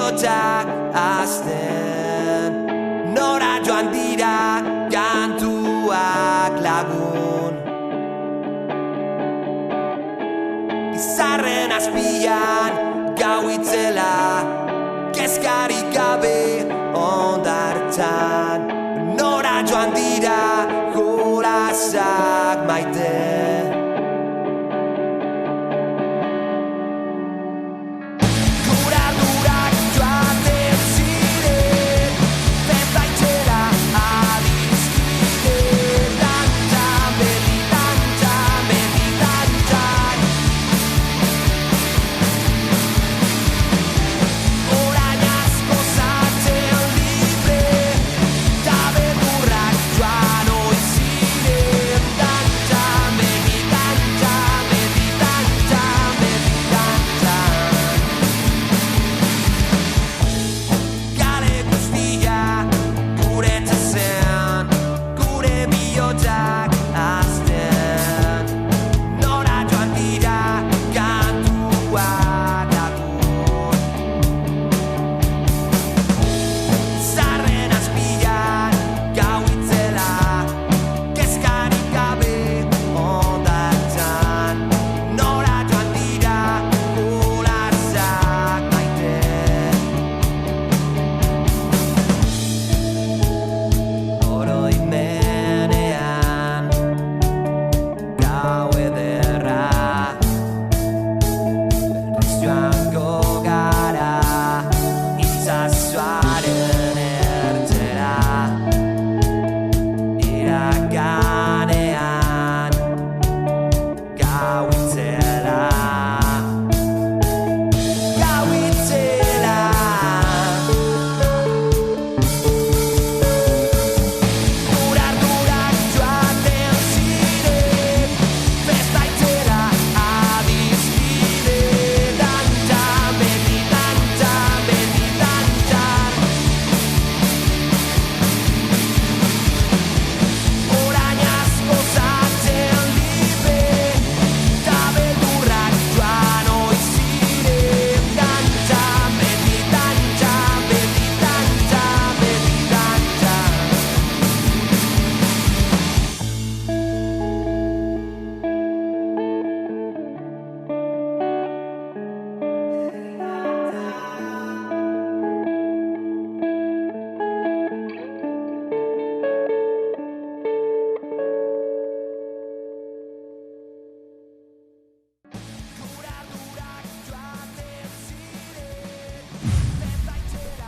bihotzak azten, nora joan dira kantuak lagun. Izarren azpian gau itzela, kezkarik gabe ondartzan, nora joan dira jolasak maite.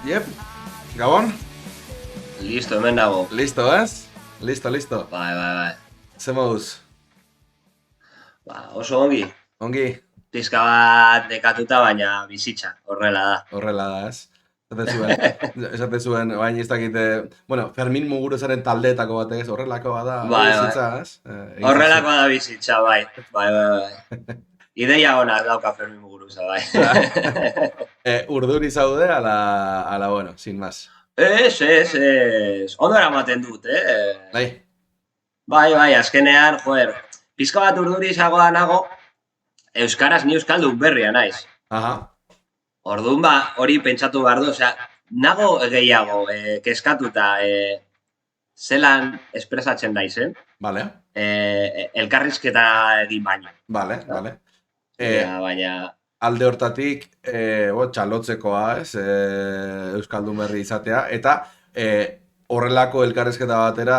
Yep, Gabon? Listo, hemen dago. Listo, ez? Listo. Bai. Ze moduz? Oso ongi. Ongi? Pizka bat nekatuta, baina bizitza, horrela da. Horrela da, ez? Esate zuen, baina ez dakite... Bueno, Fermin Muguruzaren taldeetako bat ez, horrelako bada bizitza, ez? Horrelako da bizitza, bai. Ideia ona dauka Fermin Muguruza, bai. Urduri zaude, ala, bueno, sin más. Ez. Ondo eramaten dut, Bai, azkenean, pizka bat urduri zagoa nago, euskaraz ni euskaldun berria naiz. Aha. Orduan hori pentsatu behar du, nago gehiago kezkatuta zelan espresatzen naizen. Vale. Elkarrizketa egin baino. Vale. Baina... Alde hortatik, txalotzekoa, ez, euskaldun berri izatea, eta horrelako elkarrizketa batera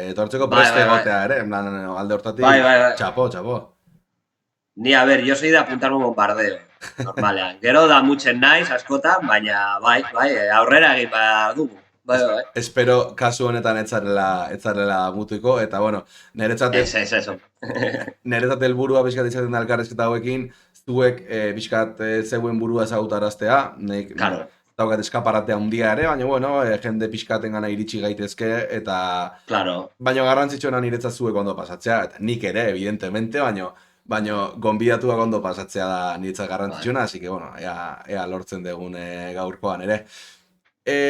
etortzeko preste egotea, ere? Alde hortatik, bai. Txapo. Ni, yo soy de apuntarme un bombardeo, normalean. Gero da mutzen naiz, askotan, baina bai, aurrera egin behar dugu. Bai. Espero kasu honetan etzarela mutuko, eta bueno, niretzat helburua pixkat izaten da elkarrizketa hauekin, zuek pixkat zeuen burua ezagutaraztea, Claro. Daukat eskaparatea handia ere, baina bueno, jende pixkaten gana iritsi gaitezke, eta... Claro. Baina garrantzitsuena niretzat zuek ondo pasatzea, eta nik ere, evidentemente, baina gonbidatuak ondo pasatzea da niretzat garrantzitsuena, así que bueno, ea lortzen dugun gaurkoan ere.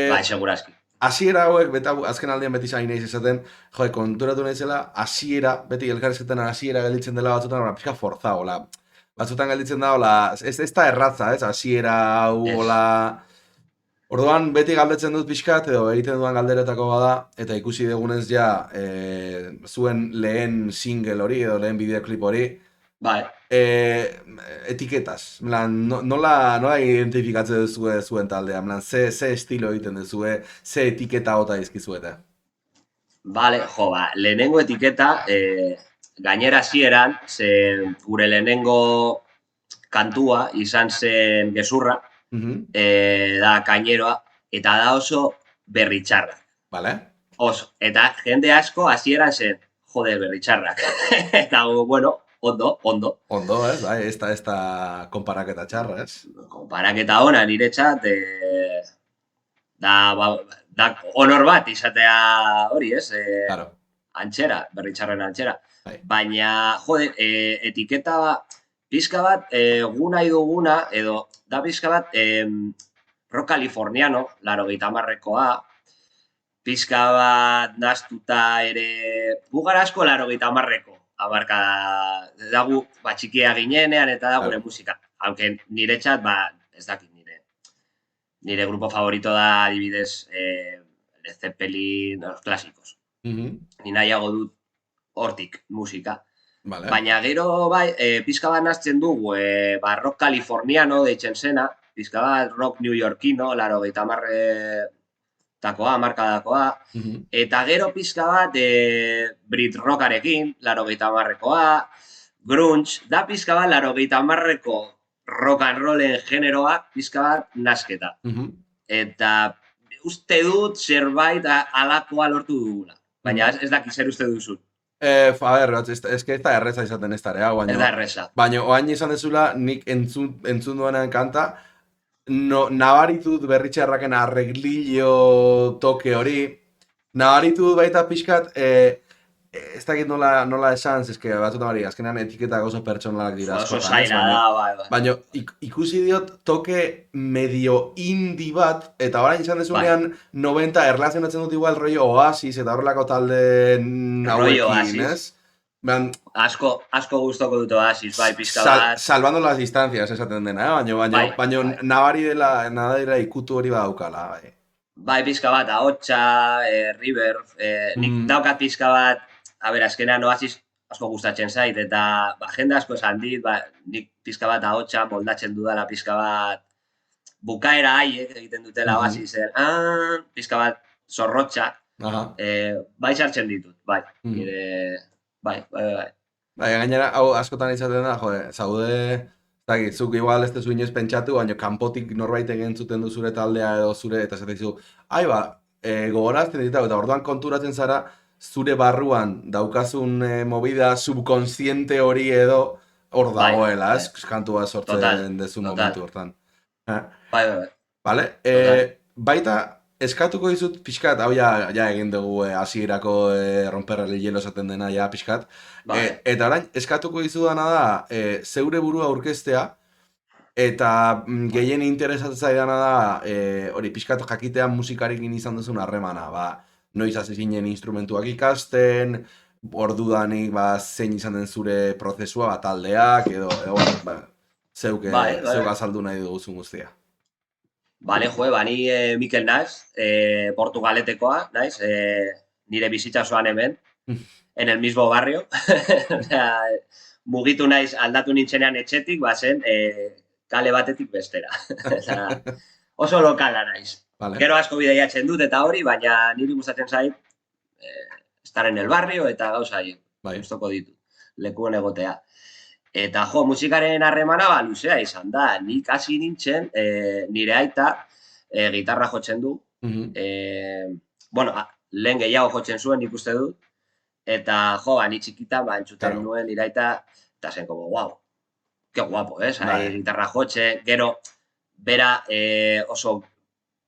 Bai, segurazki. Hasiera hauek, azken aldean beti zain naiz esaten, konturatu naizela, beti elkarrizketan hasiera gelditzen dela batzutan, pixka forzao, batzutan gelditzen da, hola, ez da erratza, ez, hasiera hau, Ez. hola... Orduan, beti galdetzen dut pixkat, edo egiten dudan galderetako bada, eta ikusi dugunez ja, zuen lehen single hori, edo lehen bideoklip hori, Bai, etiketaz. Nola identifikatzen duzue zuen taldea? Ze estilo egiten duzue, ze etiketa gota dizkizuete? bale, jo, ba, lehenengo etiketa, gainera hasieran, ze gure lehenengo kantua izan zen gezurra, da kaineroa, eta da oso berritxarra. Vale? Oso, eta jende asko hasieran zen, jode, berritxarrak. Eta, bueno, ondo. Ondo, ez? Bai, ez da konparaketa txarra, ez? Konparaketa ona niretzat, da honor bat izatea hori, ez? Claro. Antxera, berritxarren antxera. Bai. Baina, jode, etiketa pizka bat, gu nahi duguna, edo da pizka bat, rock californiano, 80-marrekoa, pizka bat naztuta ere, gu gara asko 80-marreko, abarka da gu, txikia ginenean eta da gure musika. Aunque niretzat, ez dakit nire grupo favorito da, adibidez, Led Zeppelin, los clásicos. Ni nahiago dut hortik musika. Vale. Baina gero bai, pizka bat nazten dugu, rock californiano deitzen zena, pizka bat rock New Yorkino, 80-marretakoa, markadakoa, eta gero pizka bat Brit rockarekin, 80-marrekoa, grunge, da pizka bat 80-marreko rock and rollen generoa, pizka bat nasketa. Eta uste dut zerbait alakoa lortu dugula. Baina ez daki zer uste duzun. A ber, ez da erreza izaten ez dara, Ez da erreza. Baina oain izan dezula, nik entzun duenean kanta, nabaritu dut berritxarraken arreglillo toke hori, nabaritu dut baita pixkat, ez dakit nola esan, eske batzutan hori, azkenean etiketak oso pertsonalak dira. Oso zaila da, bai. Baina ikusi diot toke medio indie bat, eta orain izan dezunean 90 erlazionatzen dut igual rollo Oasis eta horrelako talde hauekin, ez? Asko gustoko dut Oasis, bai, pizka bat. Salvando las distancias esaten dena, baina nabari dela ikutu hori badaukala, bai. Bai, pizka bat, ahotsa, River, nik daukat pizka bat, azkenean Oasis asko gustatzen zait, eta jende asko esan dit, nik pizka bat ahotsa moldatzen dudala pizka bat bukaera haiek egiten dutela Oasisen, pizka bat zorrotxa, bai sartzen ditut, bai, bai. Gainera, hau askotan izaten da, zaude, zuk igual ez dezu inoiz pentsatu, baina kanpotik norbait entzuten du zure taldea edo zure, eta zaten dizu, gogorazten ditu, eta orduan konturatzen zara, zure barruan daukazun movida subkonsiente hori edo hor dagoela, ez? Kantua sortzen dezu momentu hortan. Bai. Vale? Baita, eskatuko dizut pixkat, hau ja egin dugu hasierako romper el hielo esaten dena, ja pixkat. Eta orain, eskatuko dizudana da, zeure burua aurkeztea, eta gehien interesatzen zaidana da, hori pixkat jakitea musikarekin izan duzun harremana, noiz hasi zinen instrumentuak ikasten, ordudanik zein izan den zure prozesua, taldeak, edo zeuk azaldu nahi duguzun guztia. Bale, ni Mikel naiz, Portugaletekoa, naiz, nire bizitza zoan hemen, en el mismo barrio. Mugitu naiz aldatu nintzenean etxetik, zen kale batetik bestera. Oso lokala naiz. Vale. Gero asko bidaiatzen dut eta hori, baina niri gustatzen zait estar en el barrio eta gauza haiek. Gustoko ditut, lekuen egotea. Eta musikaren harremana luzea izan da. Nik hasi nintzen, nire aita gitarra jotzen du. Lehen gehiago jotzen zuen ikuste dut. Eta ni txikita entzuten nuen nire aita, eta zen como, wow, que guapo, gitarra jotxe. Gero, bera oso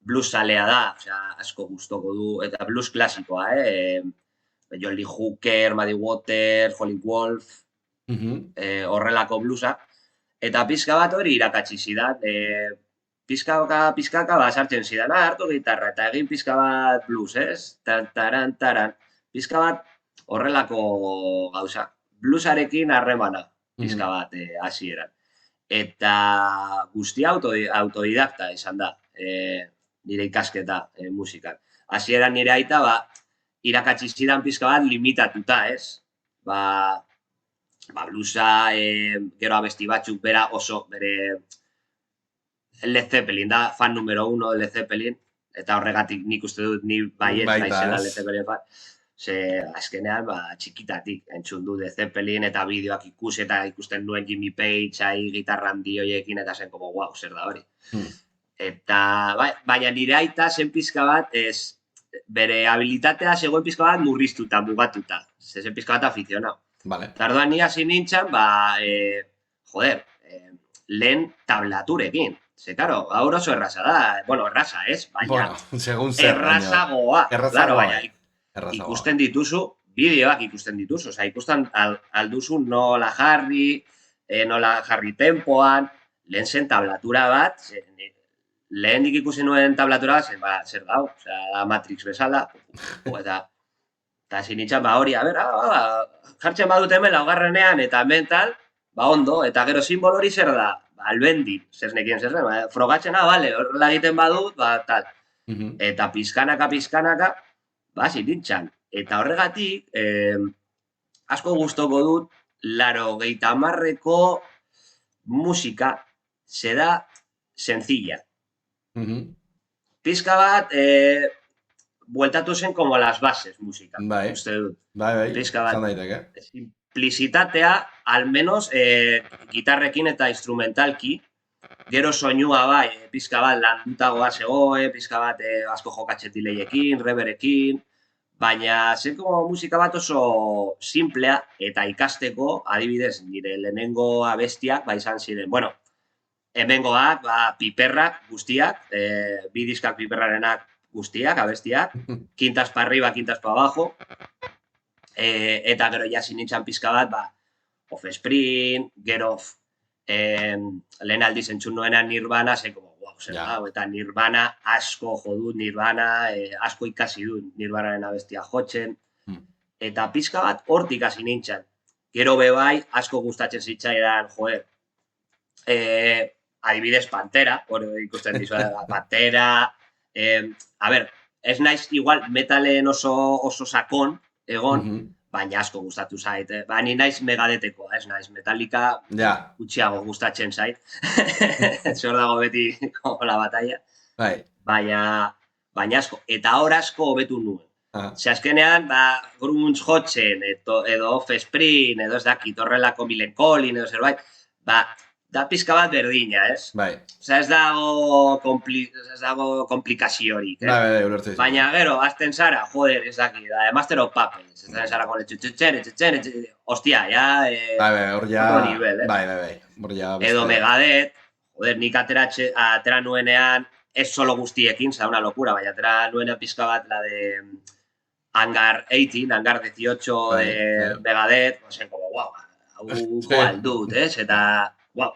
blues zalea da, asko gustoko du, eta blues klasikoa, John Lee Hooker, Muddy Waters, Howlin' Wolf, horrelako bluesa, eta pizka bat hori irakatsi zidan, pizkaka sartzen zidan, hartu gitarra, eta egin pizka bat blues, taran, pizka bat horrelako gauza, bluesarekin harremana, pizka bat hasieran. eta guztia autodidakta izan da, nire ikasketa musikan. Hasieran nire aita, irakatsi zidan pizka bat limitatuta, ez? Bluesa, gero abesti batzuk bera oso, bere Led Zeppelin da, fan numero 1 Led Zeppelin, eta horregatik nik uste dut ni baiet naizela Led Zeppelin fan. Ze, azkenean, txikitatik entzun du Led Zeppelin eta bideoak eta ikusten nuen Jimmy Page, gitarra handi hoiekin, eta zen como, wow, zer da hori. Eta, baina nire aita zen pizka bat, bere habilitatea zegoen pizka bat murriztuta, mugatuta. Zen pizka bat aficionau. Vale. Tardoan ni hasi nintzen, lehen tablaturekin. Ze, karo, gaur oso erraza da. Bueno, erraza, ez? Baina, errazagoa. Claro, baina, ikusten dituzu, bideoak ikusten dituzu. Osa, ikusten alduzu nola jarri tempoan, lehen zen tablatura bat, lehendik ikusi nuen tablatura bat, zer dau, da Matrix bezala, eta zinitzen, hori, jartzen badut hemen laugarrenean, eta mental, ondo, eta gero simbol hori zer da, albendin, zer nekien zer zen, frogatzen, bale, horrela egiten badut, tal. Eta pizkanaka, zinitzen. Eta horregatik, asko gustoko dut, 80ko musika, zeda sencilla. Pizka bat, bueltatu zen como las bases musika. Bai, pizka bat, zan daiteke. Simplicitatea, almenos, gitarrekin eta instrumentalki, gero soinua pizka bat landutagoa zegoe, pizka bat asko jokatxetileiekin, reberekin, baina zen como musika bat oso simplea eta ikasteko, adibidez, nire lehenengo abestiak, izan ziren, bueno, hemengoak, piperrak guztiak, bi diskak piperrarenak guztiak, abestiak, quintas pa arriba, quintas pa abajo, eta gero ja sinintzen pizka bat, Offspring, gero lehen aldiz entzun nuenan Nirvana, zen como, wow, zer da, eta Nirvana asko jodut, Nirvana asko ikasi dut Nirvanaren abestia jotzen, eta pizka bat hortik hasi nintzen. Gero bebai, asko gustatzen zitzaidan, adibidez Pantera, hori ikusten dizu, Pantera, ez naiz igual metalen oso sakon, egon, baina asko gustatu zait. Ni naiz Megadetheko, ez naiz Metallica gutxiago gustatzen zait. Zor dago beti la batalla. Baina asko. Eta hor asko hobetu nuen. Ze azkenean, grunge jotzen, edo Offspring, edo ez dakit, horrelako Millencolin, edo zerbait, da pizka bat berdina, ez? Osa, ez dago komplikaziorik, ulertzen. Baina gero, azten zara, ez dakit, Master of Puppets, ez zara con txutxen, hostia, hor ja, edo Megadeth, nik atera nuenean, ez solo guztiekin, zara una locura, baina atera nuenean pizka bat, la de Hangar 18, Hangar 18 de Megadeth, zen como, guau, hau aldut, ez? Eta, guau,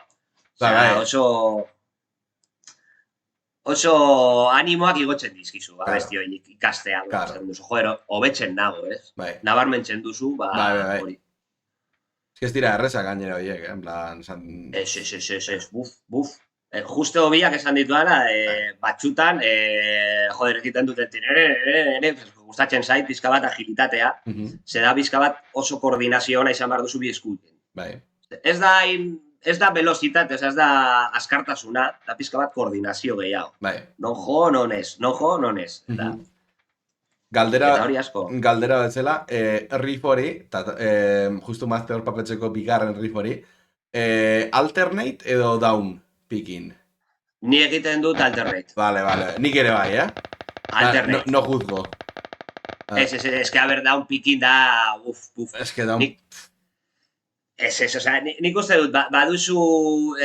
oso animoak igotzen dizkizu, besti horiek ikastea, hobetzen nago, ez? Nabarmentzen duzu, hori. Ez dira errezak gainera horiek, en plan... Ez, buf. Juste hobiak esan dituana, batxutan, egiten duten gustatzen zait, pizka bat agilitatea, zeda pizka bat oso koordinazio ona izan behar duzu bi eskutin. Ez da velozitate, ez da askartasuna, da pizka bat koordinazio gehiago. Non jo, non ez. Galdera betzela, riff hori, justu Master of Puppetseko bigarren riff hori, alternate edo down picking? Ni egiten dut alternate. Vale, nik ere bai, Alternate. No juzgo. Es que, a ver, down picking da... Es que down... Nik uste dut, baduzu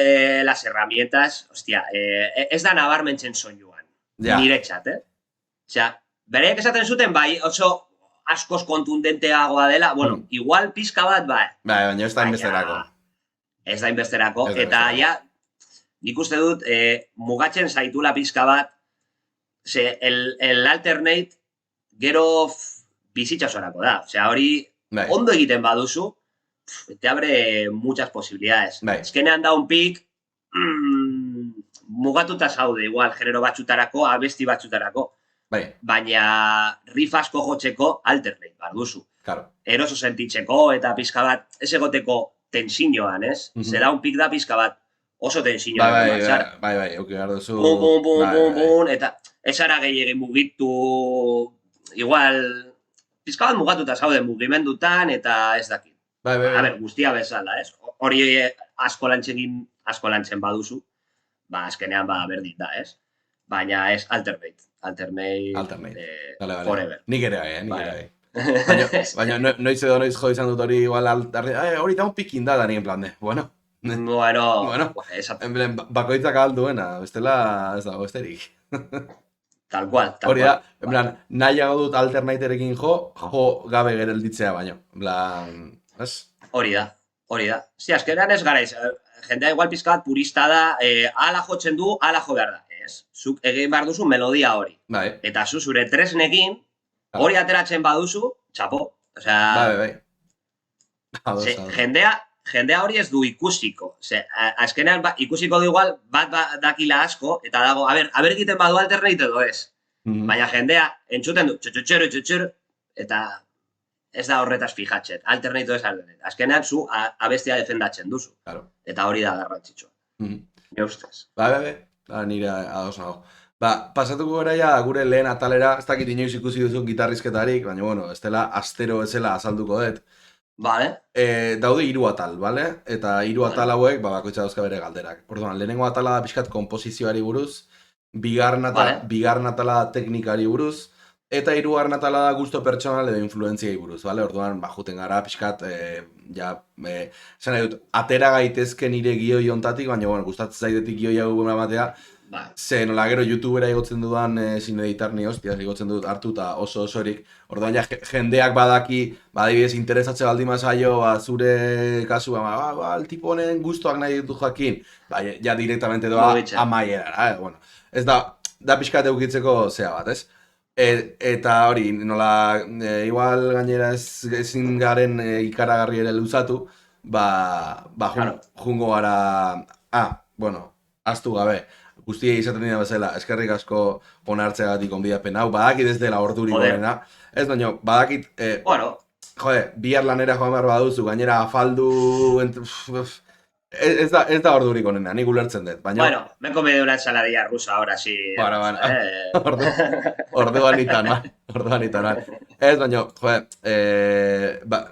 las herramientas, hostia, ez da nabarmentzen soinuan, nire txat, Osea, bereak esaten zuten, oso askoz kontundenteagoa dela, bueno, igual pizka bat, baina ez da inbesterako. Ez da inbesterako, eta nik uste dut, mugatzen zaitula pizka bat, el alternate gero bizitxasorako da, osea, hori ondo egiten baduzu, te abre muchas posibilidades. Eskenean da un pick, mugatuta zaude, igual, genero batzutarako, abesti batzutarako. Bai, Baina riff asko jotzeko alternate bar duzu. claro. Eroso sentitzeko eta pizka bat, ez egoteko tensioan, ez? Mhm. Zera un pik da pizka bat oso Bai, tensioan. euki behar duzu. Bum, bum, bum, Bai, bum, bai. bum, eta ez ara gehiagin mugitu, igual, pizka bat mugatuta zaude mugimendutan eta ez dakit. Bai, bai, A bai. ber, guztia bezala, ez? Hori asko lantzen baduzu, ba, azkenean ba, berdin da, ez? Baina ez alternate. Alternate. Vale. Forever. Nik ere bai, nik Bai. ere bai. Baina noiz edo noiz jo izan dut hori igual hori da un pikin da ni en plan de, bueno, Bueno, en plan, bakoitzak ahal duena, bestela ez dago besterik. tal cual. Hori da, en plan, nahiago dut alternaterekin jo gabe gelditzea baino. En plan, ez? Hori da. Si azkenean ez gara jendea igual pizka bat purista da, ala jotzen du, ala jo behar da. Ez, zuk egin behar duzu melodia hori. Bai, Eta zure tresnekin, hori ateratzen baduzu, txapo. Osea, bai. Ados. jendea hori ez du ikusiko. Azkenean ikusiko du igual bat dakila asko, eta dago, a ber egiten badu alternate edo ez. Mhm. Baina jendea entzuten du, txotxotxero, eta ez da horretaz fijatzen. Alternate ez alternate. Azkenean zu abestia defendatzen duzu. Claro. Eta hori da garrantzitsua. Mhm. Nire ustez. Bai. Nire ados nago. Pasatuko gara ja gure lehen atalera, ez dakit inoiz ikusi duzun gitarrizketarik, baina bueno, ez dela astero ezela azalduko dut. Vale. Daude 3 atal, bale? Eta 3 atal hauek, bakoitza dauzka bere galderak. Orduan, lehenengo atala da pixkat konposizioari buruz, bigarren atala da teknikari buruz, eta 3. atala da gusto pertsonal edo influentziai buruz, bale? Orduan, juten gara pixkat, esan nahi dut, atera gaitezke nire gioi ontatik, baina, bueno, gustatzen zaidetik gioi hau ematea, ze nola gero YouTubera igotzen dudan sin editar ni hostia, igotzen dut hartu eta osorik. Orduan ja jendeak badaki, adibidez interesatze baldin mazaio, zure kasua, el tipo honen gustoak nahi ditu jakin, ja directamente doa amaierara, bueno. Ez da pixkat eukitzeko zea bat, ez? Eta hori, nola, igual gainera ezin garen ikaragarri ere luzatu, jungo gara, bueno, ahaztu gabe. Guztiei izaten dira bezala, eskerrik asko onartzeagatik onbidapen hau, badakit ez dela ordurik gorena. Ez baino, badakit, bihar lanera joan behar baduzu, gainera afaldu, ez da ordurik onena, nik ulertzen dut. Bueno, me he comido una ensaladilla rusa ahora sí. Bueno, orduan itan. Ez baino,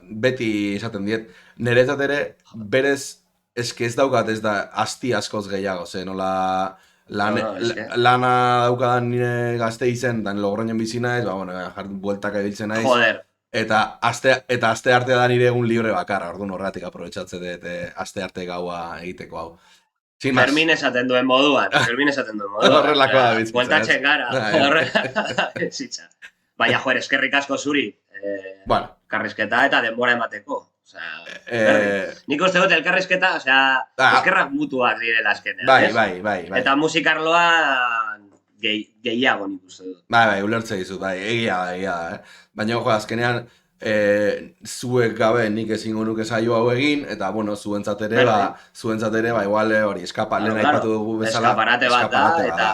beti izaten diet, niretzat ere, berez, eske ez daukat ez da asti askoz gehiago, ze nola... Lana daukadan nire gazte izen, dan Logroñon bizi naiz, bueno, bueltaka ibiltzen naiz. Joder. Eta aste artea da nire egun libre bakarra, orduan horregatik aprobetxatzen dut aste arte gaua egiteko hau. Fermin esaten duen moduan. Horrelakoa da bizitza. Bueltatzen gara. Baina, joder, eskerrik asko zuri. Karrizketa eta denbora emateko. Nik uste dut elkarrizketa, eskerrak mutuak direla azkenean. Bai. Eta musikarloan gehiago nik uste dut. Bai, ulertze dizut, egia da. Baina, azkenean, zuek gabe nik ezingo nuke saio hau egin, eta, bueno, zuentzat ere, igual hori, lehen aipatu dugu bezala. Eskaparate bat da,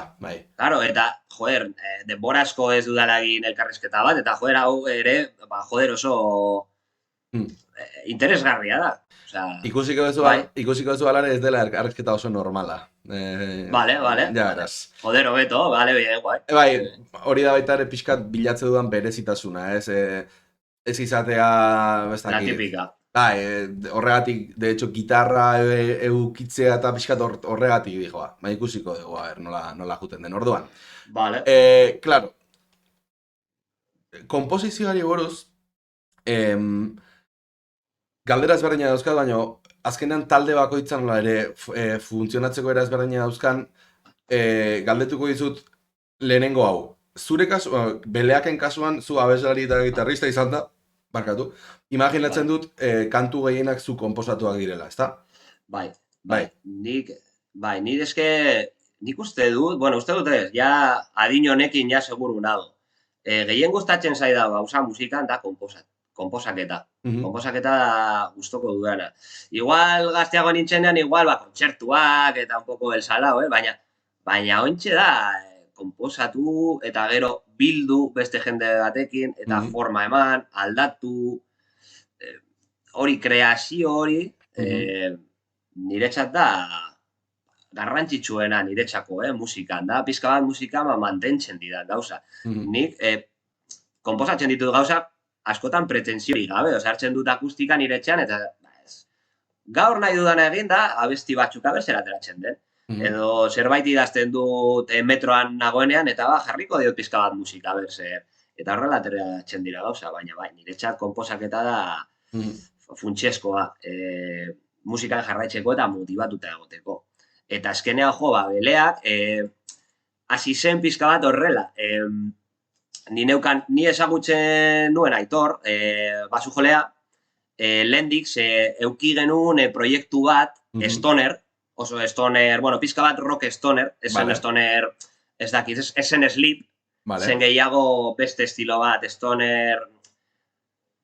Claro, eta, joder, denbora asko ez dudalagin elkarrizketa bat, eta, joder, hau ere, oso interesgarria da. Ikusiko duzu alare ez dela elkarrizketa oso normala. Vale. Ja, eraz. Joder, hobeto, vale, guai. Bai, hori da baita ere pixkat bilatze dudan berezitasuna, ez izatea... La típica. Bai, horregatik, de hecho, gitarra eukitzea eta pixkat horregatik dijoa. Bai, ikusiko dugu, nola juten den orduan. Vale. Claro, komposizioari buruz, galdera ezberdina dauzkat, baina azkenean talde bakoitzan ere funtzionatzeko era ezberdina dauzkan, galdetuko dizut lehenengo hau. Zure beleaken kasuan, zu abeslari eta gitarrista izan da, barkatu, imaginatzen dut kantu gehienak zu konposatuak direla, ezta? Bai. Nik uste dut ez, ja adin honekin ja seguru nago. Gehien gustatzen zaida gauza musikan da konposaketa. Konposaketa da gustoko dudana. Igual gazteago nintzenean, igual kontzertuak eta un poco el salao, baina ontxe da, konposatu eta gero bildu beste jende batekin eta forma eman, aldatu, hori kreazio hori, niretzat da garrantzitsuena niretzako, musikan da, pizka bat musika mantentzen dira gauza. Nik konposatzen ditut gauza askotan pretensiori gabe, hartzen dut akustika niretzean eta gaur nahi dudana egin da abesti batzuk aberzera ateratzen den. Edo zerbait idazten dut metroan nagoenean eta jarriko diot pizka bat musika aberzer. Eta horrela ateratzen dira gauza, baina niretzat konposaketa da funtsezkoa musikan jarraitzeko eta motibatuta egoteko. Eta azkenean beleak hasi zen pizka bat horrela. Ni ezagutzen nuen Aitor, basujolea, lehendik euki genuen proiektu bat, stoner, oso stoner, pizka bat rock stoner, esen stoner, ez dakit, esen sleep, zen gehiago beste estilo bat, stoner,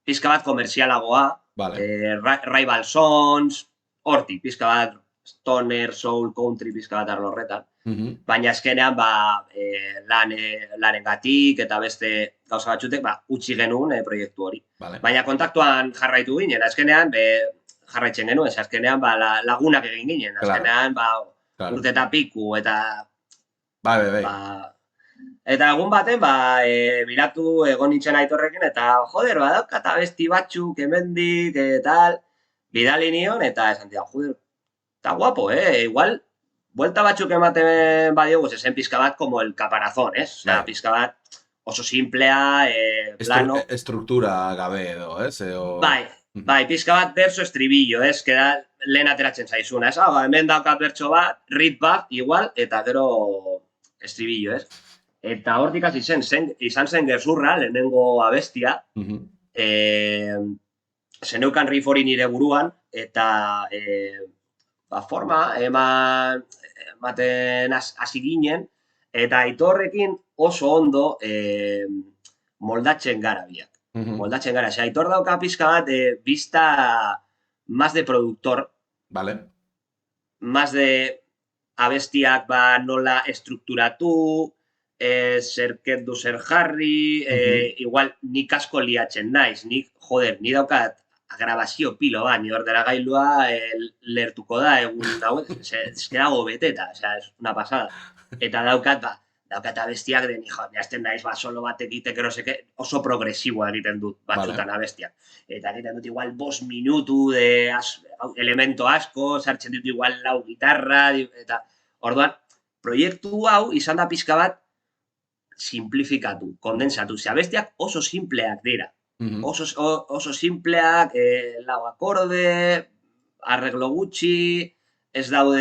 pizka bat komerzialagoa, Rival Sons, hortik, pizka bat stoner, soul, country, pizka bat arlo horretan. Baina azkenean lanengatik eta beste gauza batzutek utzi genuen proiektu hori. Baina kontaktuan jarraitu ginen, azkenean jarraitzen genuen, azkenean lagunak egin ginen, azkenean urte eta piku eta eta egun baten bilatu egon nintzen Aitorrekin eta joder, badaukat abesti batzuk hemendik eta bidali nion eta esan dira, joder, eta guapo, igual buelta batzuk ematen badiogu, zen pizka bat como el caparazón, Osea, pizka bat oso simplea, plano. Estruktura gabe edo, Bai, pizka bat berso estribillo, que da lehen ateratzen zaizuna, hemen daukat bertso bat, rit bat, igual, eta gero estribillo, Eta hortik hasi izan zen gezurra, lehenengo abestia, zeneukan riff hori nire buruan, eta forma ematen hasi ginen, eta Aitorrekin oso ondo moldatzen gara biak. Moldatzen gara, Aitor dauka pizka bat vista más de productor, más de abestiak nola estrukturatu, zer kendu zer jarri, igual nik asko liatzen naiz, ni daukat grabazio pilo bat, ni ordenagailua lertuko da egun dago, dago beteta, es una pasada. Eta daukat abestiak den, jazten naiz solo bat egitek oso progresiboa egiten dut batzutan abestiak. Eta egiten dut igual 5 minutu de elemento asko, sartzen dut igual 4 gitarra, eta orduan, proiektu hau izan da pizka bat simplifikatu, kondensatu. Abestiak oso simpleak dira. Oso simpleak, 4 akorde, arreglo gutxi, ez dago,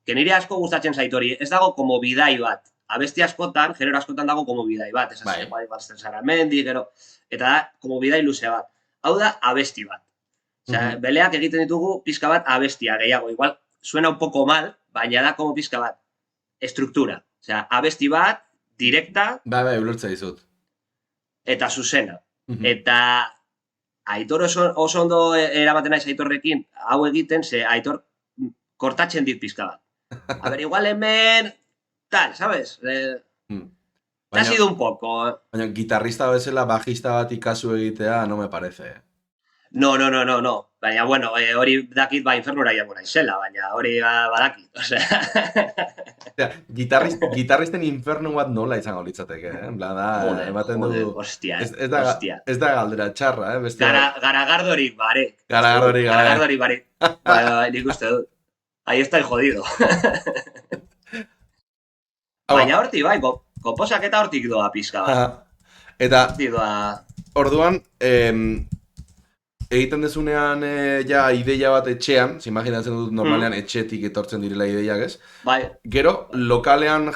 nire asko gustatzen zait hori, ez dago como bidai bat. Abesti askotan, genero askotan dago como bidai bat, ez azten Saramendi, eta da, como bidai luze bat. Hau da, abesti bat. Beleak egiten ditugu pizka bat abestia gehiago, igual suena un poco mal, baina da como pizka bat estruktura. Abesti bat, direkta, ulertza dizut. Eta zuzena. Eta Aitor oso ondo eramaten naiz Aitorrekin, hau egiten, Aitor kortatzen dit pizka bat. A ver, igual hemen, tal, ¿sabes? Te ha sido un poco. Baina, gitarrista bezala, bajista bat ikasu egitea, no me parece. No. Baina, bueno, hori dakit infernura jango naizela, baina hori badakit, Gitarristen infernu bat nola izango litzateke, En plan, ematen du... Hostia. Ez da galdera txarra, Garagardorik barek. Garagardorik barek. Nik uste dut. Ahí está el jodido. Baina hortik, konposaketa hortik doa pizka bat. Eta, orduan, egiten dezunean ideia bat etxean, imaginatzen dut normalean etxetik etortzen direla ideiak, ez? Bai. Gero, lokalean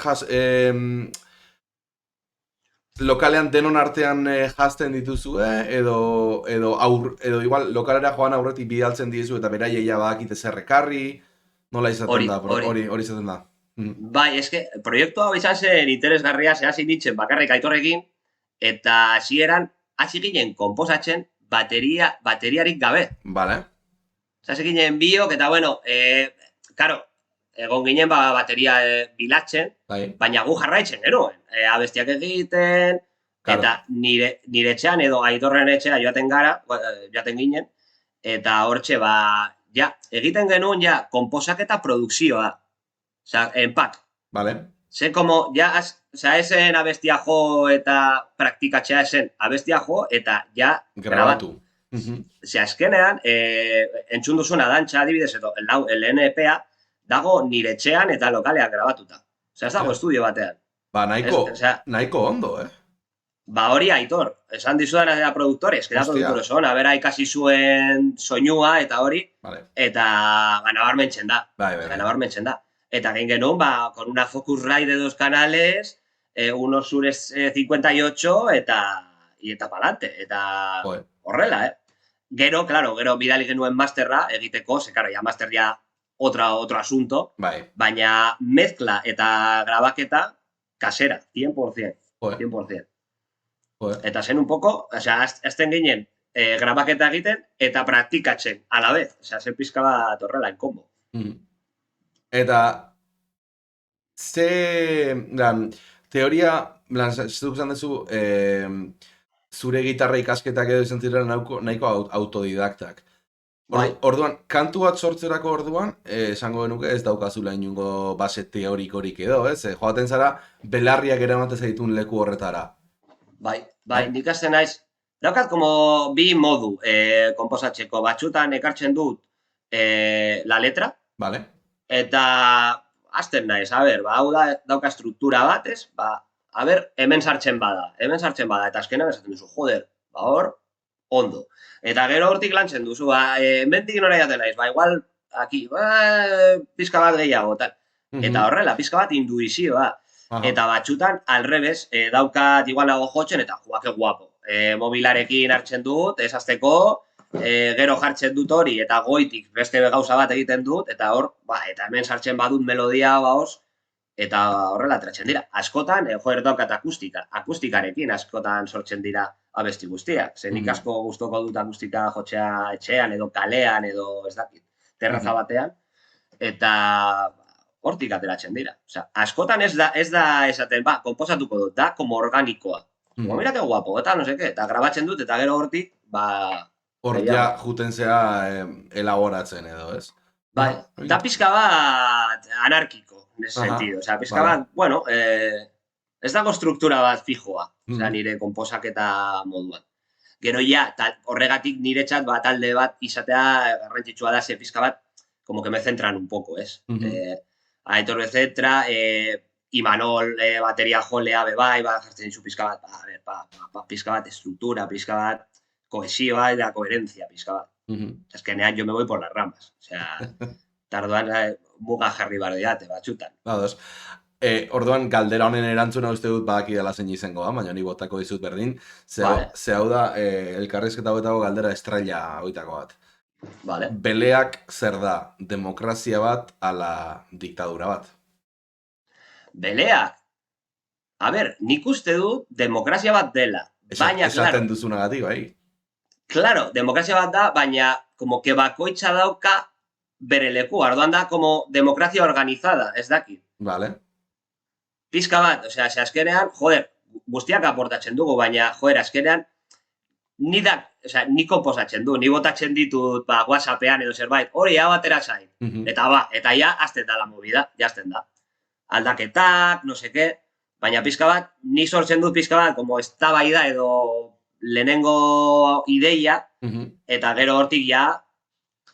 denon artean jazten dituzue, edo igual lokalera joan aurretik bidaltzen dizu eta beraiei badakite zer ekarri, nola izaten da, hori izaten da. Bai, proiektu hau izan zen interesgarria zehazin ditzen bakarrik Aitorrekin, eta hasieran hasi ginen konposatzen bateriarik gabe. Vale. Hasi ginen biok, eta bueno, karo, egon ginen bateria bilatzen, Bai. baina gu jarraitzen genuen. Abestiak egiten, Claro. eta nire etxean edo Aitorren etxea joaten ginen, eta hortxe, egiten genuen konposaketa produkzioa. Osea, enpak. Vale. Zen como, esen abestia jo eta praktikatzea esen abestia jo eta Grabatu. Osea, azkenean, entzun duzuna dantza adibidez, edo el NPA dago nire etxean eta lokalean grabatuta. Osea, ez dago estudio batean. Nahiko ondo, Hori Aitor, esan dizudana da produktore, eskera produktore zona, bera ikasi zuen soinua eta hori, eta nabarmentzen da. Nabarmentzen da. Eta gen genuen, con una Focusrite de 2 canales, unos Sures 58 eta palante. Eta horrela, Gero bidali genuen masterra egiteko, ze, claro, master otro asunto, baina mezcla eta grabaketa kasera, 100%. 100%. Eta zen un poco, osea, azten ginen grabaketa egiten eta praktikatzen a la vez. Osea, zen pizka bat horrela en combo. Eta teoria, zuk zan dezu, zure gitarra ikasketak edo izan ziren nahiko autodidaktak. Orduan, kantu bat sortzerako orduan, esango genuke ez daukazula inungo base teorikorik edo, ez? Joaten zara, belarriak eramate zaitun leku horretara. Bai, nik azten naiz, daukat como bi modu konposatzeko, batxutan ekartzen dut la letra, Vale. eta azten naiz, hau dauka struktura bat, ez? Hemen sartzen bada, eta azkenan esaten duzu, joder, hor, ondo. Eta gero hortik lantzen duzu, mentik nora jaten naiz, igual, aquí, pizka bat gehiago, tal. Eta horrela, pizka bat intuizioa. Eta batxutan, alrebez, daukat igualago jotzen, eta que guapo. Mobilarekin hartzen dut, ez azteko, gero jartzen dut hori, eta goitik beste gauza bat egiten dut, eta hor, eta hemen sartzen badut melodia, eta horrela tratzen dira. Askotan, daukat akustikarekin askotan sortzen dira abesti guztiak. Nik asko gustoko dut akustika jotzea etxean, edo kalean, edo ez dakit, terraza batean, eta hortik ateratzen dira. Osea, askotan ez da esaten, konposatuko dut, da como organikoa. Mira que guapo, eta no seke, eta grabatzen dut, eta gero hortik, hor juten zea elaboratzen edo, ez? Da pizka bat anarkiko, en ese sentido. Osea, pizka bat, bueno, ez dago struktura bat fijoa, osea, nire konposaketa moduan. Gero horregatik niretzat talde bat izatea garrantzitsua da, ze pizka bat, como que me centran un poco, ez? Aitor Bezetra, Imanol bateria jolea bebai, jartzen dizu pizka bat, pizka bat estruktura, pizka bat kohesioa eta koherentzia, pizka bat. Azkenean yo me voy por las ramas. Osea, tardoan muga jarri bardiate batxutan. Orduan, galdera honen erantzuna uste dut badaki dela zein izangoa, baina ni botako dizut berdin. Ze hau da, elkarrizketa hauetako galdera estrella hauetako bat. Beleak zer da, demokrazia bat ala diktadura bat? Beleak? Nik uste dut demokrazia bat dela. Esaten duzunagatik, bai? Claro, demokrazia bat da, baina como que bakoitza dauka bere leku. Orduan da como demokrazia organizada, ez dakit. Vale. Pizka bat, osea, azkenean, joder, guztiak aportatzen dugu, baina, joder, azkenean, ni konposatzen du, ni botatzen ditut WhatsAppean edo zerbait, hori batera zain. Eta azten da la movida, azten da. Aldaketak, no seke, baina pizka bat, ni sortzen dut pizka bat, como eztabaida edo lehenengo ideia, eta gero hortik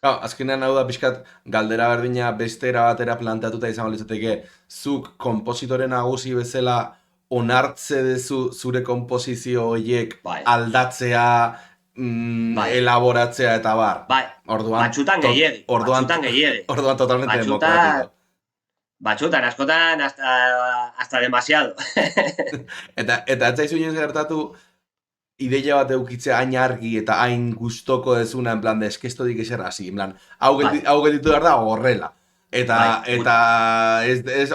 azkenean hau da pixkat galdera berdina bestera batera planteatuta izango litzateke, zuk kompositore nagusi bezala onartze dezu zure komposizio horiek aldatzea, elaboratzea eta bar. Batxutan gehiegi. Orduan totalmente demokratiko. Batxutan, askotan, hasta demasiado. Eta ez zaizu inoiz gertatu, ideia bat eukitzea hain argi eta hain gustoko dezuna, en plan, esto dik eser hasi, en plan, hau getitu behar da, horrela. Eta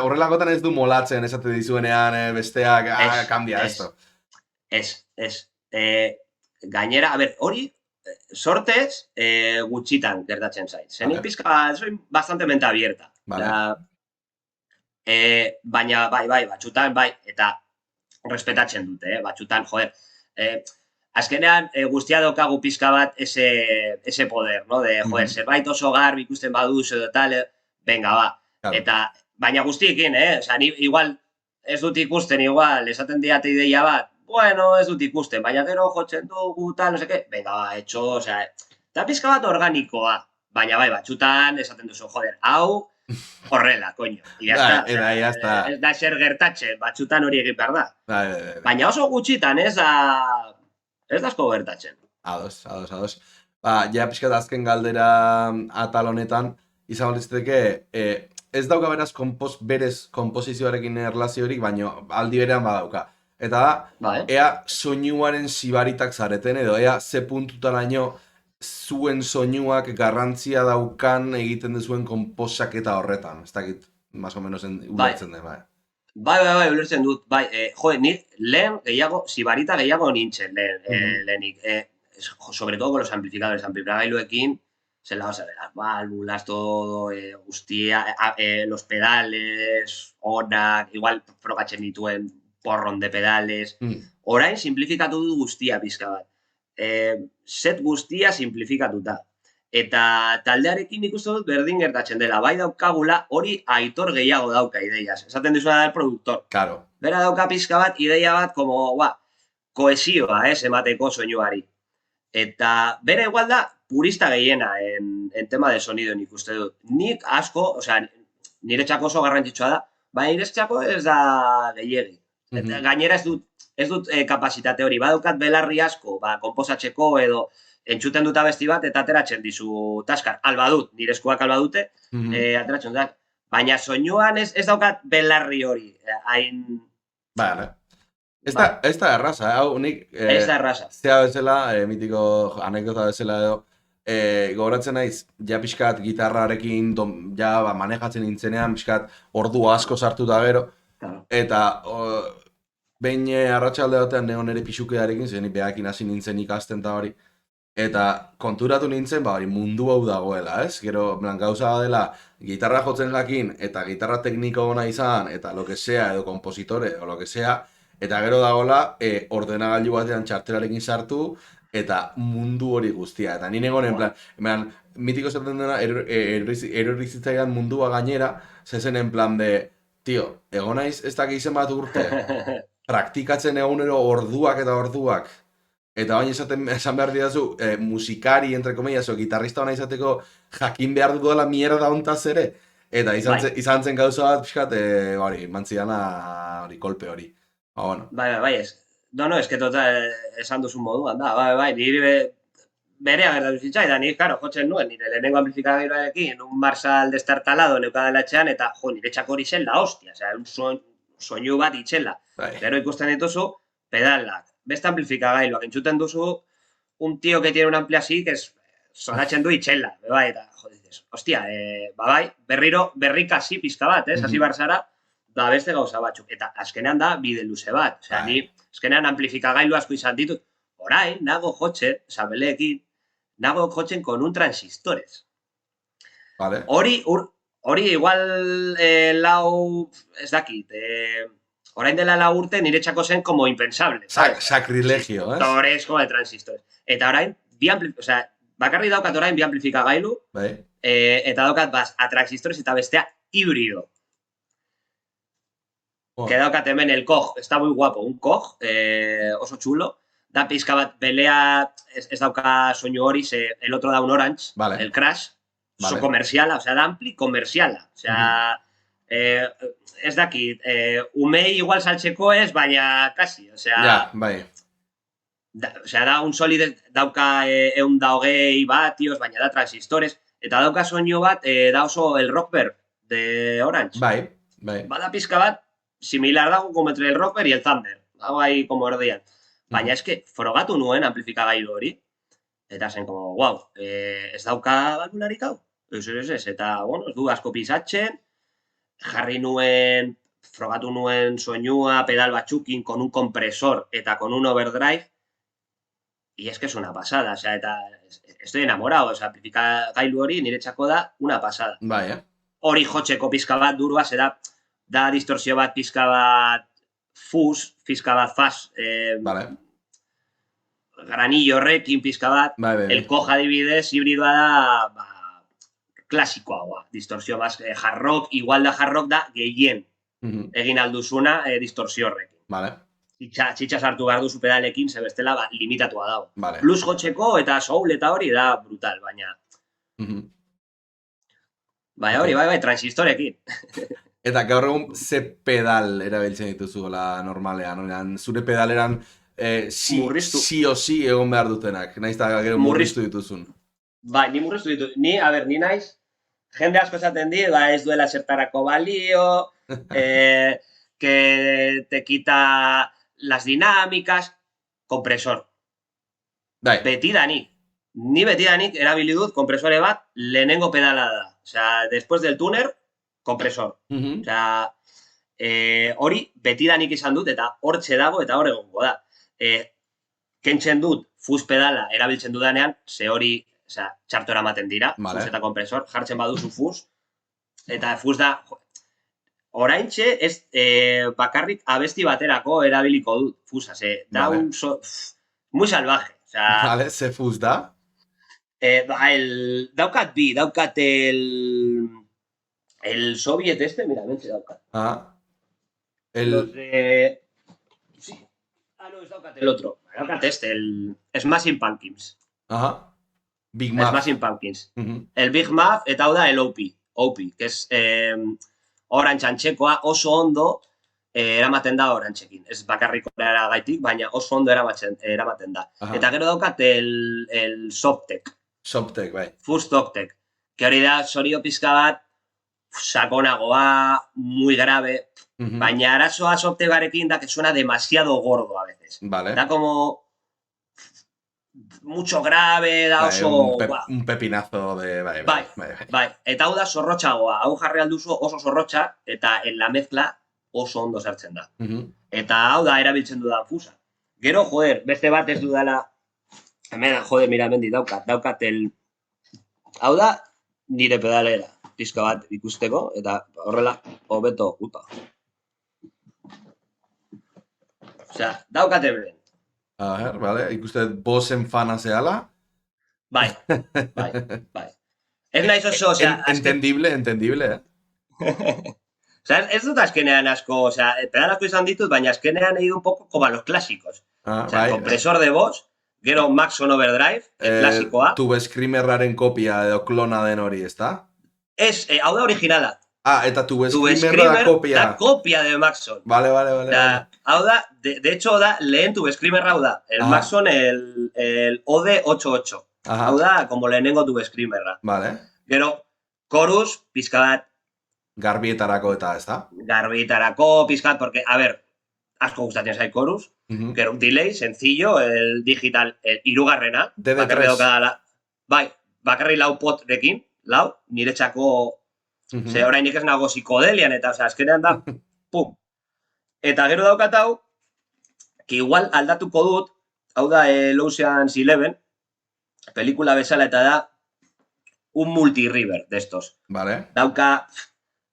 horrelakotan ez du molatzen esate dizuenean besteak, kambia esto. Ez. gainera, hori, sortez, gutxitan gertatzen zait. Zen Vale. pizka, soy bastante mente abierta. Vale. Baina, bai, batxutan, bai, eta respetatzen dute, batxutan, joder. Azkenean, guztia daukagu pizka bat ese poder, no? De, joder, zerbait oso garbi ikusten baduz edo tal, venga, ba. Claro. Eta, baina guztiekin, Osa, ni igual ez dut ikusten, igual, esaten diate ideia bat, bueno, ez dut ikusten, baina gero jotzen dugu, tal, no seke, venga, ba, etxo, osea, eta pizka bat organikoa, baina bai, batxutan, esaten duzu, joder, hau, horrela, koño. Ya está. Ez da zer gertatzen, batxutan hori egin behar da. Bai. Baina oso gutxitan, ez da asko gertatzen. Ados. Ja pixkat azken galdera atal honetan, izan litzateke, ez dauka beraz berez konposizioarekin erlaziorik, baina aldi berean badauka. Eta da, ea soinuaren sibaritak zareten, edo ea ze puntutaraino zuen soinuak garrantzia daukan egiten duzuen konposaketa horretan. Ez dakit, más o menos ulertzen den, bai. Bai, ulertzen dut, bai, ni lehen gehiago, sibarita gehiago nintzen lehenik. Sobre todo con los amplificadores, amplificagailuekin, zela, o sea, las válvulas, todo, guztia, los pedales, onak, igual frogatzen dituen porron de pedales. Orain simplifikatu du guztia pizka bat. Set guztia simplifikatuta. Eta taldearekin ikusten dut berdin gertatzen dela. Bai daukagula hori Aitor gehiago dauka ideiaz. Esaten dizuna da el productor. Claro. Bera dauka pizka bat, ideia bat, como, koesioa, emateko soinuari. Eta bera igual da purista gehiena en tema de sonido nik uste dut. Nik asko, osea, niretzako oso garrantzitsua da, baina niretzako ez da gehiegi. Eta gainera ez dut kapasitate hori. Badaukat belarri asko, konposatzeko edo entzuten dut abesti bat eta ateratzen dizu taskar. Albadut, nire eskuak albadute, ateratzen dut. Baina soinuan ez daukat belarri hori. Hain... Vale. Ez da erraza, hau nik... Ez da erraza. Zea bezala, mitiko anekdota bezala edo, gogoratzen naiz, ja pixkat gitarrarekin manejatzen nintzenean, pixkat ordu asko sartuta gero, eta behin arratsalde batean neon ere pixukearekin, zen behakin hasi nintzen ikasten eta hori, eta konturatu nintzen, hori mundu hau dagoela, ez? Gero, gauza dela, gitarra jotzen jakin, eta gitarra tekniko ona izan, eta lo que sea, edo kompositore, o lo que sea, eta gero dagoela, ordenagailu batean txartelarekin sartu, eta mundu hori guztia. Eta nire gonen, plan, mitiko zaten dena, erorrizitzaidan mundua gainera, zezen en plan de, tio, egon naiz ez dakizen bat urte, praktikatzen egunero orduak eta orduak, eta baina esan behar didazu, musikari, entre comillas, o gitarrista hona izateko jakin behar dut dela mierda hontaz ere, eta izan zen gauza bat, pixkat, mantziana, kolpe hori. Bueno. Bai, ez. No, ez que esan duzun moduan da, bai, nire berea gertatu zitzaidan, nire, claro, jotzen nuen, nire lehenengo amplifikagailuarekin, un Marshall destartalado neukadela etxean, eta, nire txako hori zen la hostia, osea, un soinu bat itxela. Gero ikusten dituzu, pedalak, beste amplifikagailuak, entzuten duzu, un tío que tiene un ampli así, que sonatzen du itxela, bai, eta, dices, hostia, bai, berrikasi pizka bat, hasi barzara, da beste gauza batzuk. Eta azkenean da bide luze bat. Osea, ni azkenean amplifikagailu asko izan ditut. Orain, nago jotzen, sabeleekin, nago jotzen con un transistores. Vale. Hori igual lau, ez dakit, orain dela 4 urte niretzako zen como impensable. Sacrilegio, Transistores, como de transistores. Eta orain, bakarri daukat orain bi amplifikagailu, eta daukat a transistores eta bestea hibrido. Que daukat hemen el Koch, está muy guapo, un Koch, oso chulo, da pizka bat belea, ez dauka soinu hori, el otro da un Orange, el Crash, oso komerziala, o sea, da ampli komerziala, o sea, ez dakit, umei igual saltzeko ez, baina kasi, o sea... Ja, bai. O sea, da un solid, dauka 120 vatios, baina da transistores, eta dauka soinu bat, da oso el Rockberg de Orange. Bai. Bada pizka bat, similar dago como entre el Rocker y el Thunder. Dago ahí como erdian. Baina eske, frogatu nuen amplifikagailu hori. Eta zen como, guau, ez dauka balbularik hau? Ez. Eta, bueno, ez du asko pisatzen. Jarri nuen, frogatu nuen soinua, pedal batzukin, con un compresor eta con un overdrive. y es que es una pasada, o sea, eta estoy enamorado, o sea, amplifikagailu hori niretzako da una pasada. Bai, Hori jotzeko pizka bat durua, da distorsio bat pizka bat fuzz, pizka bat faz, vale. granillo horrekin pizka bat, Bai. el coja adibidez, hibridoa da, klasikoagoa, distorsio más hard rock, igual da hard rock da gehien egin alduzuna distorsio horrekin. Vale. Txitsa sartu behar duzu pedalekin, ze bestela limitatua dago. Vale. Blues jotzeko eta soul eta hori da brutal, baina... Baina hori, bai, transistorekin. Eta gaur egun ze pedal erabiltzen dituzu normalean, zure pedaleran sí o sí egon behar dutenak, nahiz da gero murriztu dituzun. Bai, ni murriztu ditut. Ni naiz, jende asko esaten di, ez duela zertarako balio, que te quita las dinámicas, kompresor. Bai. Ni betidanik erabili dut kompresore bat lehenengo pedala da. Osea, después del tuner, kompresor. Osea, hori betidanik izan dut eta hortxe dago eta hor egongo da. Kentzen dut fuzz pedala erabiltzen dudanean, ze hori txarto eramaten dira, fuzz eta kompresor, jartzen baduzu fuzz, eta fuzz da, oraintxe ez bakarrik abesti baterako erabiliko dut fuzza, da muy salvaje. Vale, ze fuzz da? Daukat el soviet mira, mentxe daukat. Sí. No, es daukat el otro. Daukat el Smashing Pumpkins. Big Muff. Smashing Pumpkins. El Big Muff, eta hau da el OP, que es Orange antxekoa oso ondo eramaten da orantxekin. Ez bakarrik orara gaitik, baina oso ondo eramaten da. Eta gero daukat el Softek. Softek, bai. Fuzz Softek. Que hori da, sorio pizka bat, sakonagoa, muy grave, baina arazoa Softegarekin da que suena demasiado gordo a veces. Vale. Da como mucho grave, da oso... Un pepinazo de... Bai. Eta hau da zorrotxagoa. Hau jarri alduzu oso zorrotxa, eta en la mezcla oso ondo sartzen da. Eta hau da erabiltzen dudan fusa. Gero, beste bat ez dudala... Hemen, mira, hemendi daukat el... Hau da, nire pedalera. Pizka bat ikusteko, eta horrela, hobeto, Osea, daukat hemen. A ver, vale, ikuste Bosen fana zehala. Bai. Ez naiz oso, osea... Entendible, Osea, ez dut azkenean asko, osea, pedal asko izan ditut, baina azkenean he ido un poco como a los clásicos. Osea, kompresor de voz, gero Maxon Overdrive, klasikoa. Tube Screamerraren kopia edo klona den hori, ezta? Ez, hau da originala. Eta Tube Screamer da kopia. Da kopia de Maxon. Vale. Hau da, de hecho, da lehen Tube Screamer hau da. El Maxon, el OD88. Hau da, como lehenengo Tube Screamerra. Vale. Gero, chorus, pizka bat. Garbietarako eta, ezta? Garbietarako, pizka bat, porque, a ver, asko gustatzen zait chorus. Gero, delay, sencillo, el digital, irugarrena. DD3. Bai, bakarri lau potrekin, niretzako... Ze orainik ez nago psikodelian eta, azkenean da, pum. Eta gero daukat hau, que igual aldatuko dut, hau da Ocean's 11, pelikula bezala eta da, un multi-river de estos. Vale. Dauka,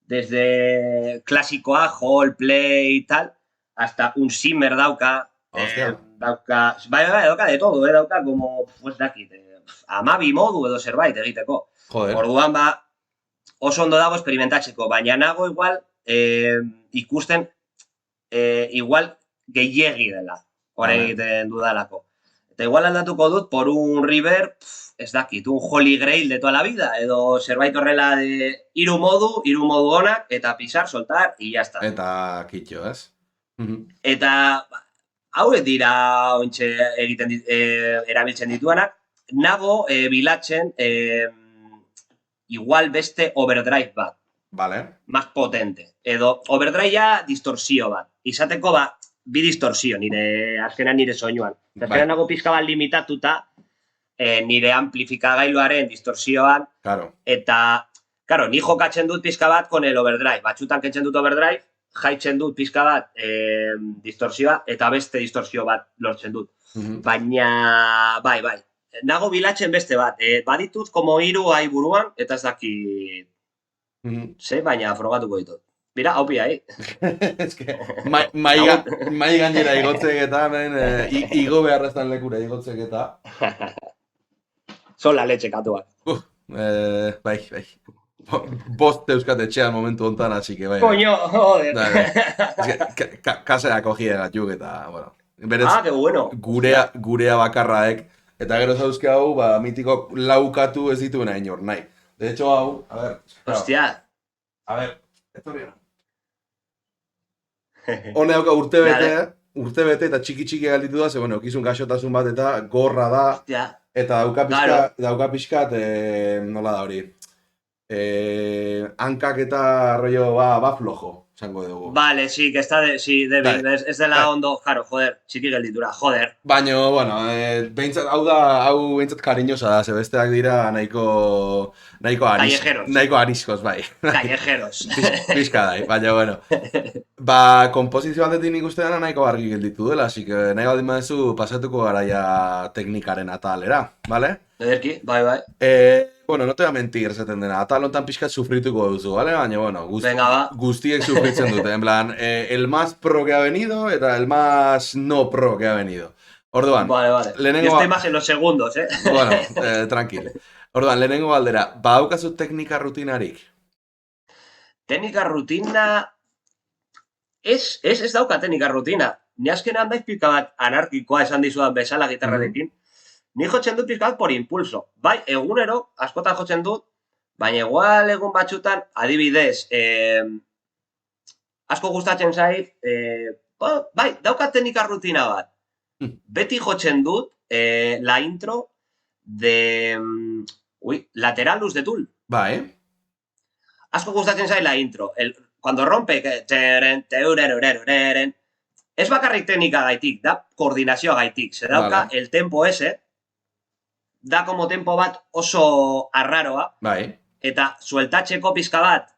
desde klasikoa, Hall, Play y tal, hasta un Simmer dauka. Dauka de todo, dauka como, pues dakit, amabi modu edo zerbait egiteko. Orduan oso ondo dago experimentatzeko, baina nago igual ikusten igual gehiegi dela, hori egiten dudalako. Eta igual aldatuko dut por un river, ez dakit, un holy grail de toda la vida, edo zerbait horrela de hiru modu onak, eta pisar, soltar, y ya está. Eta kitxo, ez? Eta hauek dira ointxe egiten erabiltzen dituanak, nago bilatzen igual beste overdrive bat. Vale. Más potente. Edo overdrive ya distorsio bat. Izateko bi distorsio azkenan nire soinuan. Azkenan nago pizka bat limitatuta nire amplifikagailuaren distorsioan. Claro. Eta, claro, ni jokatzen dut pizka bat con el overdrive. Batxutan kentzen dut overdrive, jaitzen dut pizka bat distorsioa, eta beste distorsio bat lortzen dut. Baina, bai, nago bilatzen beste bat. Baditut, como 3 hai buruan, eta ez dakit ze, baina frogatuko ditut. Mira, hau pia, Ez que, mai gainera igotzek eta hemen igo beharreztan lekura igotzek eta... Sola letxe katuak. Bai. Bost euskat etxean momentu hontan, así que bai. Coño, joder. Es que, kasera kogide gatuk eta, bueno. Berez, qué bueno. Gurea bakarraek. Eta gero zauzke hau, mitiko laukatu ez dituena inor, nahi. De hecho, hau, a ver. Hostia. A ver, esto bien. Hone hauka urte bete eta txiki galditu da, ze, bueno, okizun gaixotasun bat eta gorra da. Hostia. Eta dauka pixkat, nola da hori, hankak eta rollo ba flojo, esango dugu. Vale, sí, que está débil, ez dela ondo, jaro, joder, txiki gelditura, joder. Baina, bueno, behintzat, hau behintzat kariñosa da, ze besteak dira nahiko ariskoz, bai. Callejeros. Pixka dai, baina, bueno. Komposizio batetik nik uste dena nahiko argi gelditu dela, así que nahi baldin badezu pasatuko garaia teknikaren atalera, bale? Ederki, bai. Bueno, no te voy a mentir, zaten dena, atal hontan pixkat sufrituko duzu, bale? Baina, bueno, Venga, guztiek sufritzen dute, en plan, el más pro que ha venido eta el más no pro que ha venido. Orduan, vale. Yo estoy más en los segundos, Bueno, tranquil. Orduan, lehenengo galdera, badaukazu teknika rutinarik? Teknika rutina... Ez dauka teknika rutina. Ni azkenean daiz pika bat anarkikoa esan dizudan bezala gitarrarekin. Ni jotzen dut pizka bat por impulso. Bai, egunero, askotan jotzen dut, baina igual egun batzutan, adibidez, asko gustatzen zait, bai, dauka teknika rutina bat. Beti jotzen dut la intro de Lateralus de Tool. Bai. Asko gustatzen zait la intro. Cuando rompe, ez bakarrik teknika gaitik, da koordinazioa gaitik. Se dauka el tempo ese, da como tempo bat oso arraroa. Bai. Eta sueltatzeko pizka bat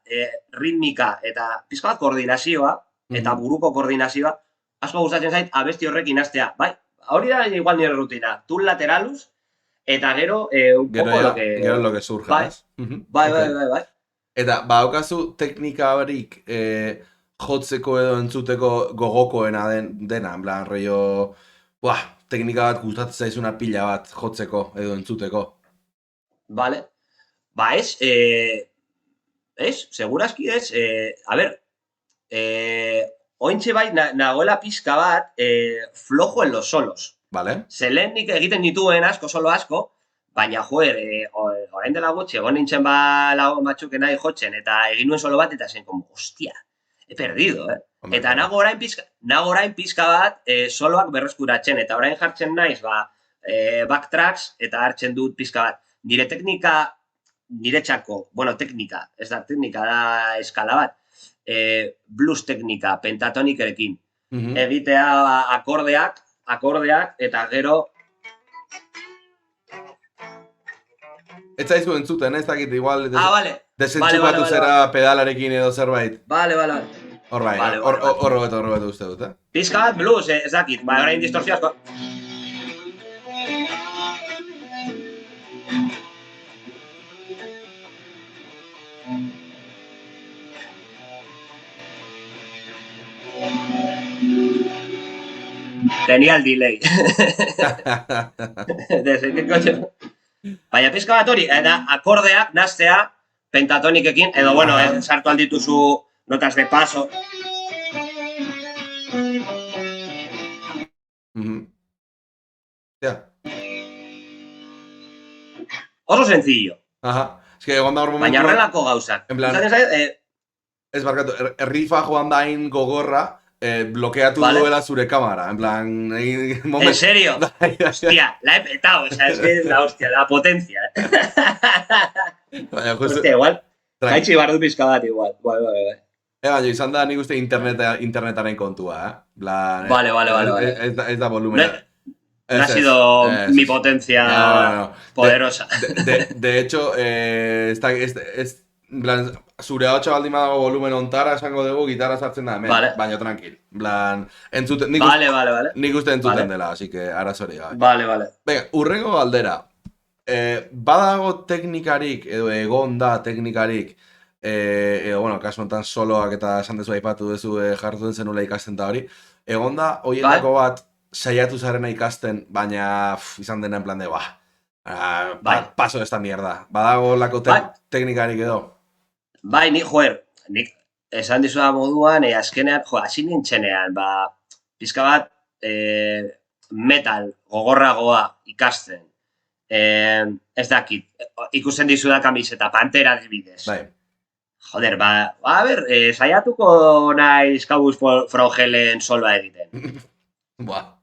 ritmika eta pizka bat koordinazioa, eta buruko koordinazioa, asko gustatzen zait abesti horrekin hastea. Bai, hori da igual nire rutina. Tool Lateralus, eta gero un poco lo que... Gero lo que surja, ez? Bai. Eta, badaukazu teknika barik jotzeko edo entzuteko gogokoena dena, en plan, rollo... teknika bat gustatzen zaizuna pila bat jotzeko edo entzuteko. Vale. Ba, segurazki ez, a ber, ointxe bai nagoela pizka bat flojo en los solos. Vale. Zelenik egiten dituen solo asko, baina, joder, orain dela gutxi, egon nintzen lagun batzuk nahi jotzen, eta egin nuen solo bat, eta zen, como, hostia, he perdido, Eta nago orain pizka bat soloak berreskuratzen, eta orain jartzen naiz, backtracks, eta hartzen dut pizka bat. Nire txako, bueno, teknika, ez da teknika, da eskala bat, blues teknika, pentatonikerekin. Egitea akordeak, eta gero... Ez zaizu entzuten, ez dakit, igual... vale. Desentzukatu zera pedalarekin edo zerbait. Vale. Hor bai, hor beto uste dut, Pizka bat blues, ez dakit, orain distortzio asko... Tenía el delay. Desde qué coño. Baina pizka bat hori, eta akordeak nastea pentatonikekin, edo, bueno, sartu aldituzu notas de paso. Oso sencillo. Aha. Es que egon da hor momentu... Baina horrelako gauzak. En plan... Ez barkatu, rifa joan dain gogorra, blokeatu duela zure kamera, en plan... ¿En serio? Hostia, la he petado, o sea, es que la hostia, la potencia. Hostia, igual, gaitxi bardu pizka bat igual, bai. Baina, izan da nik uste internetaren kontua, Vale. Ez da volumena. No ha sido mi potencia poderosa. De hecho, zure ahotsa baldin badago volumen ontara esango dugu, gitarra sartzen da hemen, Vale. baina tranquil. Entzuten, Vale. nik uste entzuten Vale. dela, así que arazori gabe. Vale. Venga, urrengo galdera. Badago teknikarik, edo egon da teknikarik, edo, bueno, kasu honetan soloak eta esan dezu aipatu duzu jartzen zenula ikasten da hori, egon da, horietako bat, saiatu zarena ikasten, baina izan dena en plan de, paso de esta mierda. Badago lako teknikarik edo? Bai, nik esan dizua moduan, azkenean, hasi nintzenean, pizka bat metal gogorragoa ikasten. Ez dakit, ikusten dizu da kamiseta, Pantera adibidez. Bai. Joder, saiatuko naiz Cowboys from Hellen soloa egiten. Buah.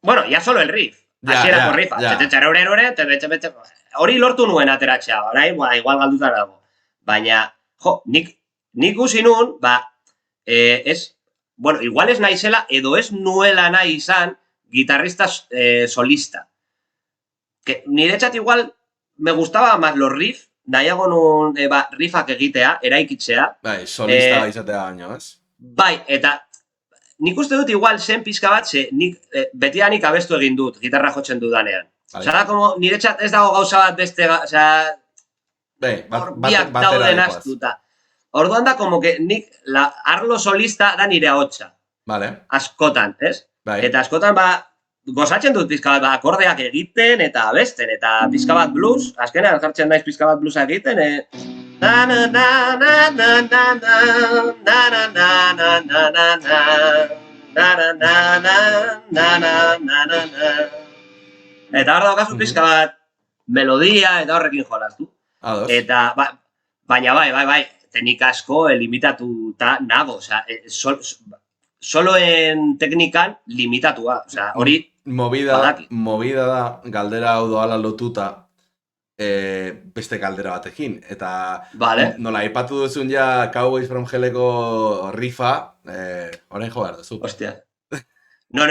Bueno, ya solo el riff. Hasierako riffa. Hori lortu nuen ateratzea, orain, igual galduta dago. Baina, nik ikusi nun, igual ez naizela, edo ez nuela nahi izan, gitarrista solista. Niretzat igual, me gustaba más los riffs, nahiago nun riffak egitea, eraikitzea. Bai, solista izatea baino, ez? Bai, eta nik uste dut igual zen pizka bat, nik betidanik abestu egin dut, gitarra jotzen dudanean. Osea, da, niretzat ez dago gauza bat beste, osea, biak dauden astuta. Orduan da, como que nik, arlo solista da nire ahotsa. Vale. Askotan, ez? Eta askotan, gozatzen dut pizka bat, akordeak egiten eta abesten, eta pizka bat blues, azkenean jartzen naiz pizka bat bluesa egiten, eta hor daukazu pizka bat melodia eta horrekin jolaztu. Eta, baina bai, teknika asko limitatuta nago, osea, soloen teknikan limitatua, osea, hori movida da, galdera hau doala lotuta beste galdera batekin, eta nola aipatu duzun ja Cowboys from Helleko riffa, orain jo behar duzu. Hostia. No,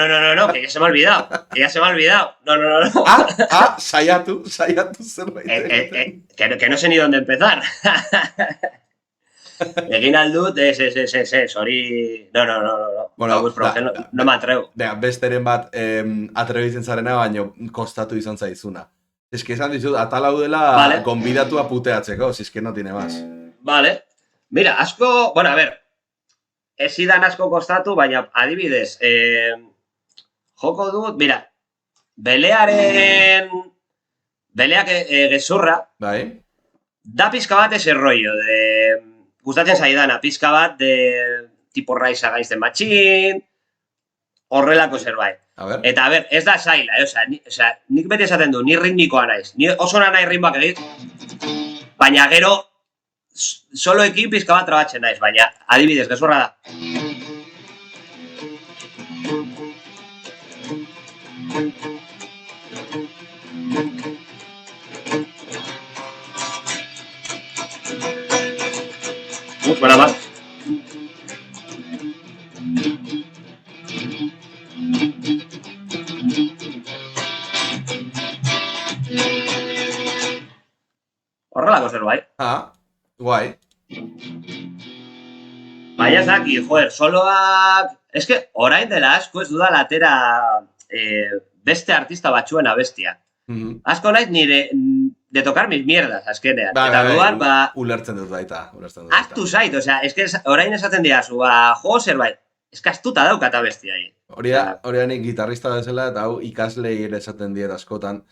que ya se me ha olvidado. No. Saiatu zerbait. Que no sé ni dónde empezar. Egin aldut, hori... No. Bueno, no me atrevo. Besteren bat atrebitzen zarena, baino kostatu izan zaizuna. Es que esan dizut, atal hau dela gonbidatu puteatzeko, si es que no tiene más. Vale. Mira, asko... Bueno, a ver, ez idan asko kostatu, baina adibidez, joko dut, mira, beleak gezurra, da pizka bat ese rollo, gustatzen zaidana, pizka bat de tipo Rise Against the Machine, horrelako zerbait. Eta, a ver, ez da zaila, osea, nik beti esaten du, ni ritmikoa naiz, ni oso nahi ritmoak egit, baina gero, soloekin pizka bat trabatzen naiz, baina adibidez, gezurra da. Buena más. Horrelako zerbait. Guai. Baina zaki, joder, soloak... Es que orain dela asko ez dudala atera beste artista batzuen abestia. Asko naiz nire de tocar mis mierdas, azkenean. Eta duan, ulertzen dut baita. Aztu zait, osea, es que orain esaten diazu, jo zerbait, ez que astuta daukat abestia. Hori da nik gitarrista bezala, eta hau ikaslei ere esaten diet askotan.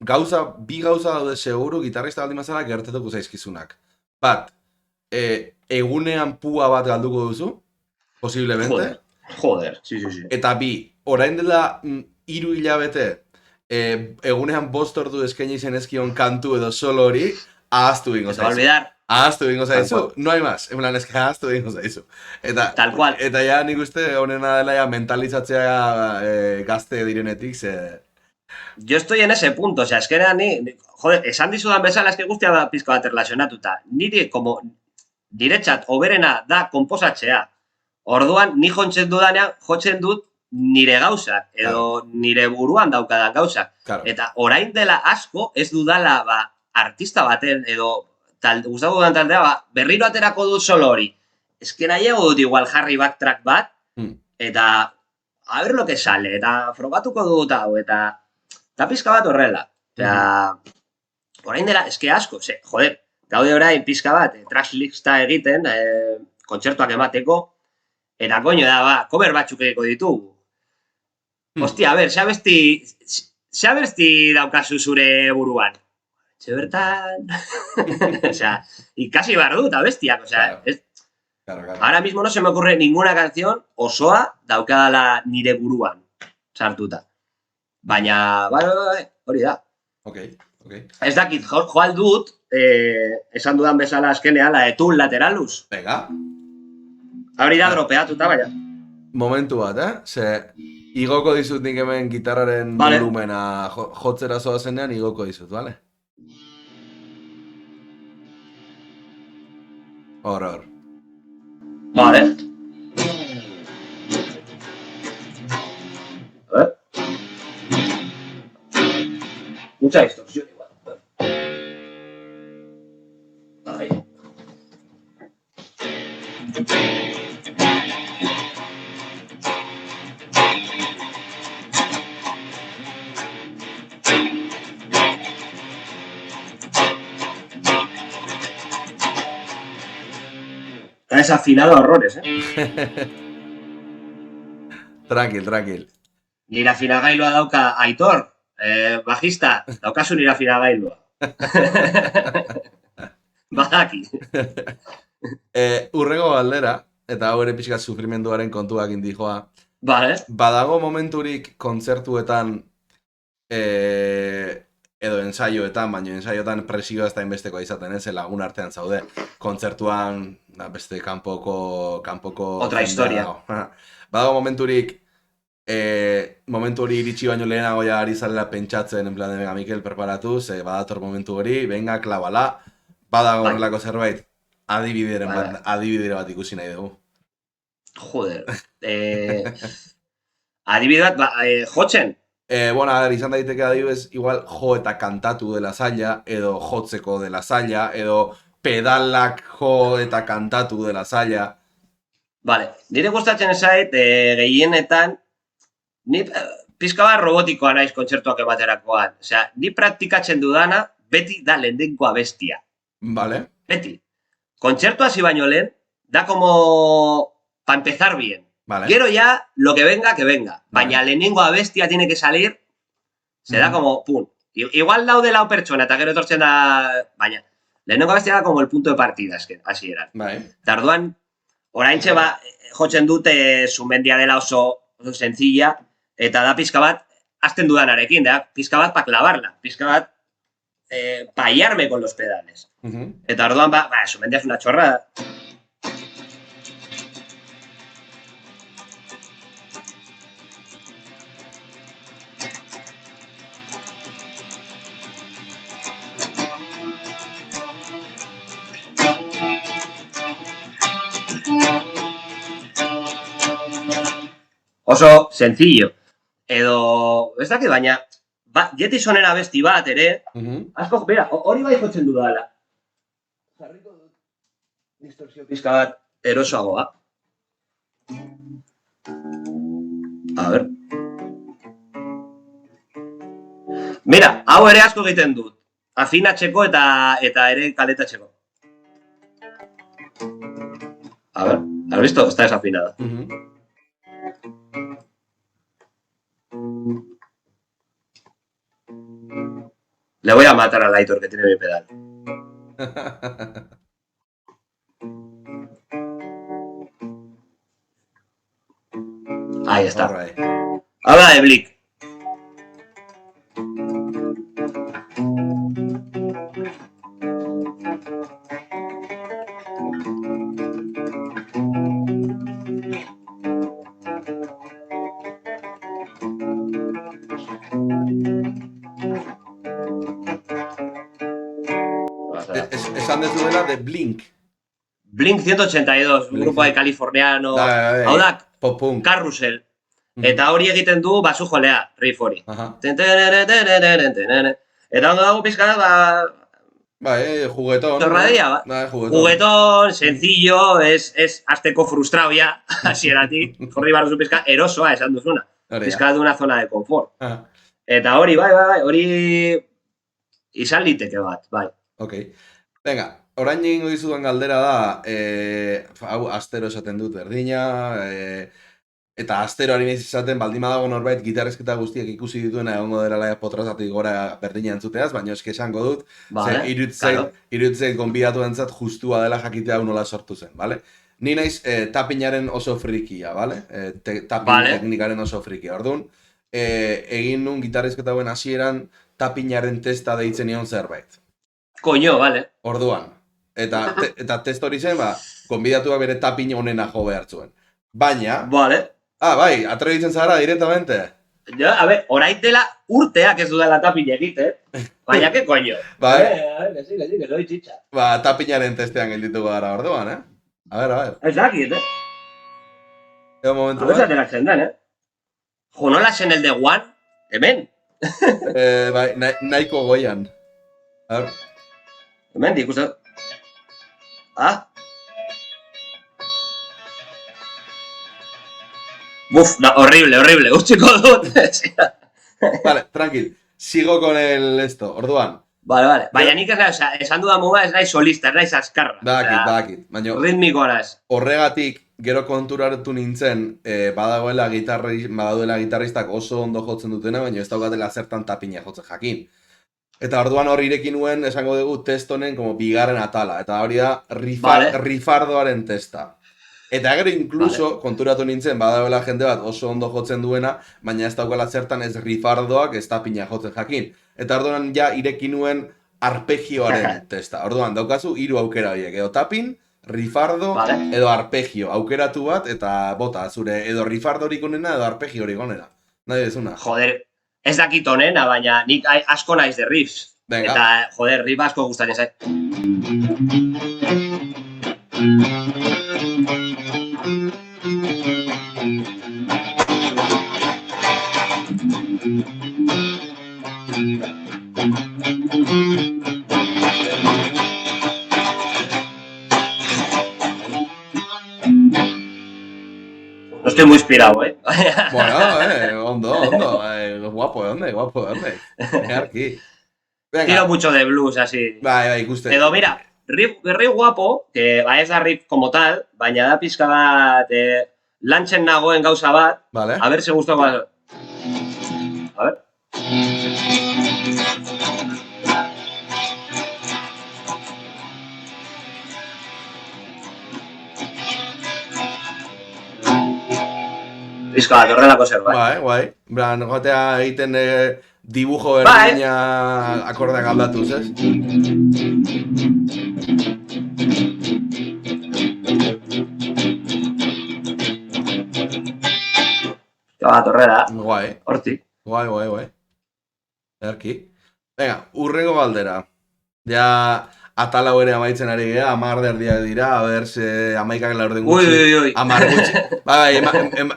Bi gauza daude seguru, gitarrista baldin mazala gertetuko zaizkizunak. Bat, egunean pua bat galduko duzu, posiblemente. Joder, sí. Eta bi, orain dela 3 hilabete, egunean 5 ordu eskaini zenezkion kantu edo solo hori, ahaztu bingo zaizu. Ahaztu bingo zaizu, no hay más. En plan, eske ahaztu bingo zaizu. Tal cual. Eta ja nik uste honena dela ja mentalizatzea gazte direnetik, Yo estoy en ese punto, o sea, es que joder, esan dizudan bezala, eske guztia da pizka bat erlazionatuta. Niri, como, niretzat, oberena da komposatzea. Orduan, ni jotzen dut nire gauzak, edo nire buruan daukadan gauzak. Eta orain dela asko ez dudala artista baten, edo gustatu dudan taldea, berriro aterako dut solo hori. Ez que nahiago dut igual jarri backtrack bat, eta a ver lo que sale, eta frogatuko dut hau, eta pizka bat horrela. Eta, orain dela, eske asko, joder, gaude orain pizka bat, tracklista egiten, kontzertuak emateko, eta koño da, cover batzuk egiko ditugu. Hostia, a ver, ze abesti daukazu zure buruan? Ze bertan... Osea, ikasi behar dut abestiak, osea, Claro. Ahora mismo no se me ocurre ninguna canción osoa daukadala nire buruan sartuta. Baina, hori da. Ok. Ez dakit, joal dut, esan dudan bezala azkenean, la de Tool Lateralus. Venga. Hori da dropeatuta, baina. Momentu bat, Ze igoko dizut nik hemen gitarraren volumena jotzera zoazenean igoko dizut, bale? Hor. Vale. A ver. Mucha distorsión igual. Ahí. Está desafinado a horrores, Tranquil. Nire afinagailua dauka Aitor, bajista, daukazu nire afinagailua. Badaki. Urrengo galdera, eta hau ere pixka sufrimenduaren kontuak indijoa. Vale. Badago momenturik kontzertuetan edo ensaioetan, baina ensaioetan presioa ez da inbestekoa izaten, ez, lagun artean zaude. Kontzertuan, beste kanpoko otra historia. Badago momenturik momentu hori iritsi baino lehenago ja ari zarela pentsatzen, en plan, venga, Mikel, preparatu, ze badator momentu hori, venga, klabala, badago horrelako zerbait, adibidere bat ikusi nahi dugu. Joder. Adibide bat, jotzen? Bueno, izan daiteke adibidez, igual jo eta kantatu dela zaila, edo jotzeko dela zaila, edo pedalak jo eta kantatu dela zaila. Vale, nire gustatzen zait, gehienetan, ni pizka bat robotikoa naiz kontzertuak ematerakoan. Osea, ni praktikatzen dudana, beti da lehenengo abestia. Vale. Beti. Kontzertu hasi baino lehen, da como pa empezar bien. Vale. Quiero ya lo que venga, que venga. Baina lehenengo abestia tiene que salir, se da como, pum. Igual daude lau pertsona, eta gero etortzen da, baina, lehenengo abestia da como el punto de partida, hasi eran. Bai. Tarduan, oraintxe jotzen dute Zumendia dela oso sencilla, eta da pizka bat, azten dudanarekin, da pizka bat pa clavarla, pizka bat pa guiarme con los pedales. Eta orduan, Zumendia es una chorrada. Oso sencillo. Edo, ez dakit, baina, Jettisonen abesti bat ere, asko, bera, hori bai jotzen dudala. Jarriko dut distorsio pizka bat erosoagoa. A ver. Mira, hau ere asko egiten dut. Afinatzeko eta ere kaletatzeko. A ver, ¿has visto? Está desafinada. Le voy a matar al Aitor que tiene mi pedal. Ahí está. Right. Habla de Blick. Esan dezuela de Blink. Blink 182, un grupo de californiano. Hau da, pop-punk. Carrusel. Eta hori egiten du basu jolea, riff hori. Eta ondo dago pizka da, Bai, juguetón. Chorradilla, ba. Bai, Juguetón, sencillo, es azteko frustrado ya, hasieratik. Jordi barruzu pizka, erosoa esan duzuna. Pizka de una zona de confort. Eta hori, bai, hori izan liteke bat, bai. Ok. Venga, orain egingo dizudan galdera da, hau astero esaten dut berdina, eta astero ari izaten baldin badago norbait gitarrezketa guztiak ikusi dituena egongo dela potrazatik gora berdina entzuteaz, baina eski esango dut, Vale, irutzeit gonbidatu entzat justua dela jakitea hau nola sortu zen, bale? Ni naiz tappinaren oso frikia, bale? Tapping teknikaren oso frikia, orduan, egin nun gitarrezketa hauen hasieran tappinaren testa deitzen nion zerbait. Koño, vale. Orduan, eta test hori zen, gonbidatuak bere tapping honena jo behar zuen. Baina... Vale. Bai, atrebitzen zara directamente. Jo, a ver, orain dela urteak ez dudala tapin egiten, baina que coño. Bai. Que sí, que soy chicha. Tappinaren testean geldituko gara orduan, A ver. Ez dakit, Ego momentu bat. A ver, ateratzen den, Jo, nola zen el de One? Hemen. Bai, nahiko goian. A ver. Hemen, ikusten. Buf, horrible, ustiko dut. Vale, tranquil. Sigo con el esto, orduan. Vale. Baina nik ez nahi, esan dudan muga ez nahi solista, ez nahi azkarra. Badakit. Baina ritmiko naz. Horregatik, gero konturatu nintzen, badaduela gitarristak oso ondo jotzen dutena, baina ez daukatela zertan tapina jotzen jakin. Eta orduan hor irekin nuen, esango dugu, test honen como bigarren atala. Eta hori da, rifardoaren testa. Eta gero inkluso, konturatu nintzen, badagoela jende bat oso ondo jotzen duena, baina ez daukala zertan ez rifardoak ez tapina jotzen jakin. Eta orduan ja irekin nuen arpegioaren testa. Orduan, daukazu 3 aukera horiek, edo tapin, rifardo, edo arpegio. Aukeratu bat, eta bota, zure edo rifardo horik onena, edo arpegio horik onena. Nahi dezuna. Joder, ez dakit onena, baina nik asko naiz de riffs. Venga. Eta, joder, riff asko gustatzen zait. No estoy muy inspirado, Bueno, ondo. Guapo, ¿dónde? Aquí. Venga. Tiro mucho de blues, así. Bai, ikusten. Edo, mira, riff guapo, que ez da riff como tal, baina da pizka bat, lantzen nagoen gauza bat. Vale. A ver si gustoko. A ver. Pizka bat, horrelako zerbait. Guai. Bran, joatea egiten dibujo berdina akordeak aldatuz, ez? Bat, horrela. Guai. Hortik. Guai. Erki. Venga, urrengo galdera. Ja, atalau ere amaitzen ari gara, 10 erdiak dira, a ber, se amaikak laurden gutxi. Ui. 10 gutxi. Bai,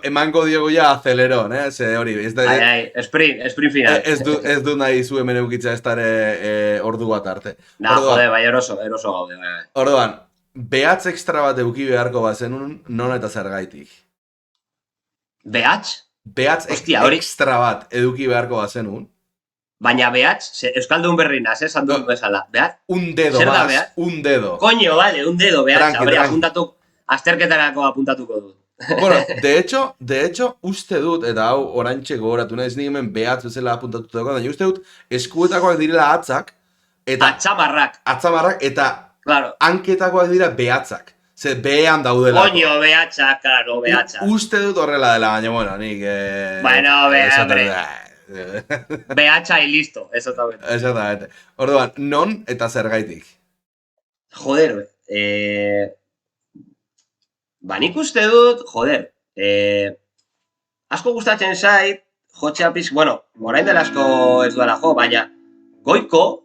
emango diogu ja aceleron, ze hori. Sprint final. Ez du nahi zu hemen eukitza ez dare ordu bat arte. Jode, bai, eroso gaude, bai. Orduan, behatz extra bat euki beharko bazenun, non eta zergaitik? Behatz? Behatz extra bat eduki beharko bazenun. Baina behatz, euskaldun berri naz, esan dut bezala. Behatz? Un dedo más, un dedo. Coño, vale, un dedo, behatz. Azterketarako apuntatuko dut. Bueno, de hecho, uste dut, eta hau orantxe gogoratu nahiz nik hemen behatz bezala apuntatuko dago, baina uste dut, eskuetakoak direla atzak, eta... Atzamarrak, eta hanketakoak dira behatzak. Ze behan daudelako. Coño, behatzak, claro, behatzak. Uste dut horrela dela, baina, bueno, nik... Bueno, behatza y listo, Exactamente. Orduan, non eta zergaitik? Joder, nik uste dut, asko gustatzen zait, jotzea bueno, orain dela asko ez duela baina goiko,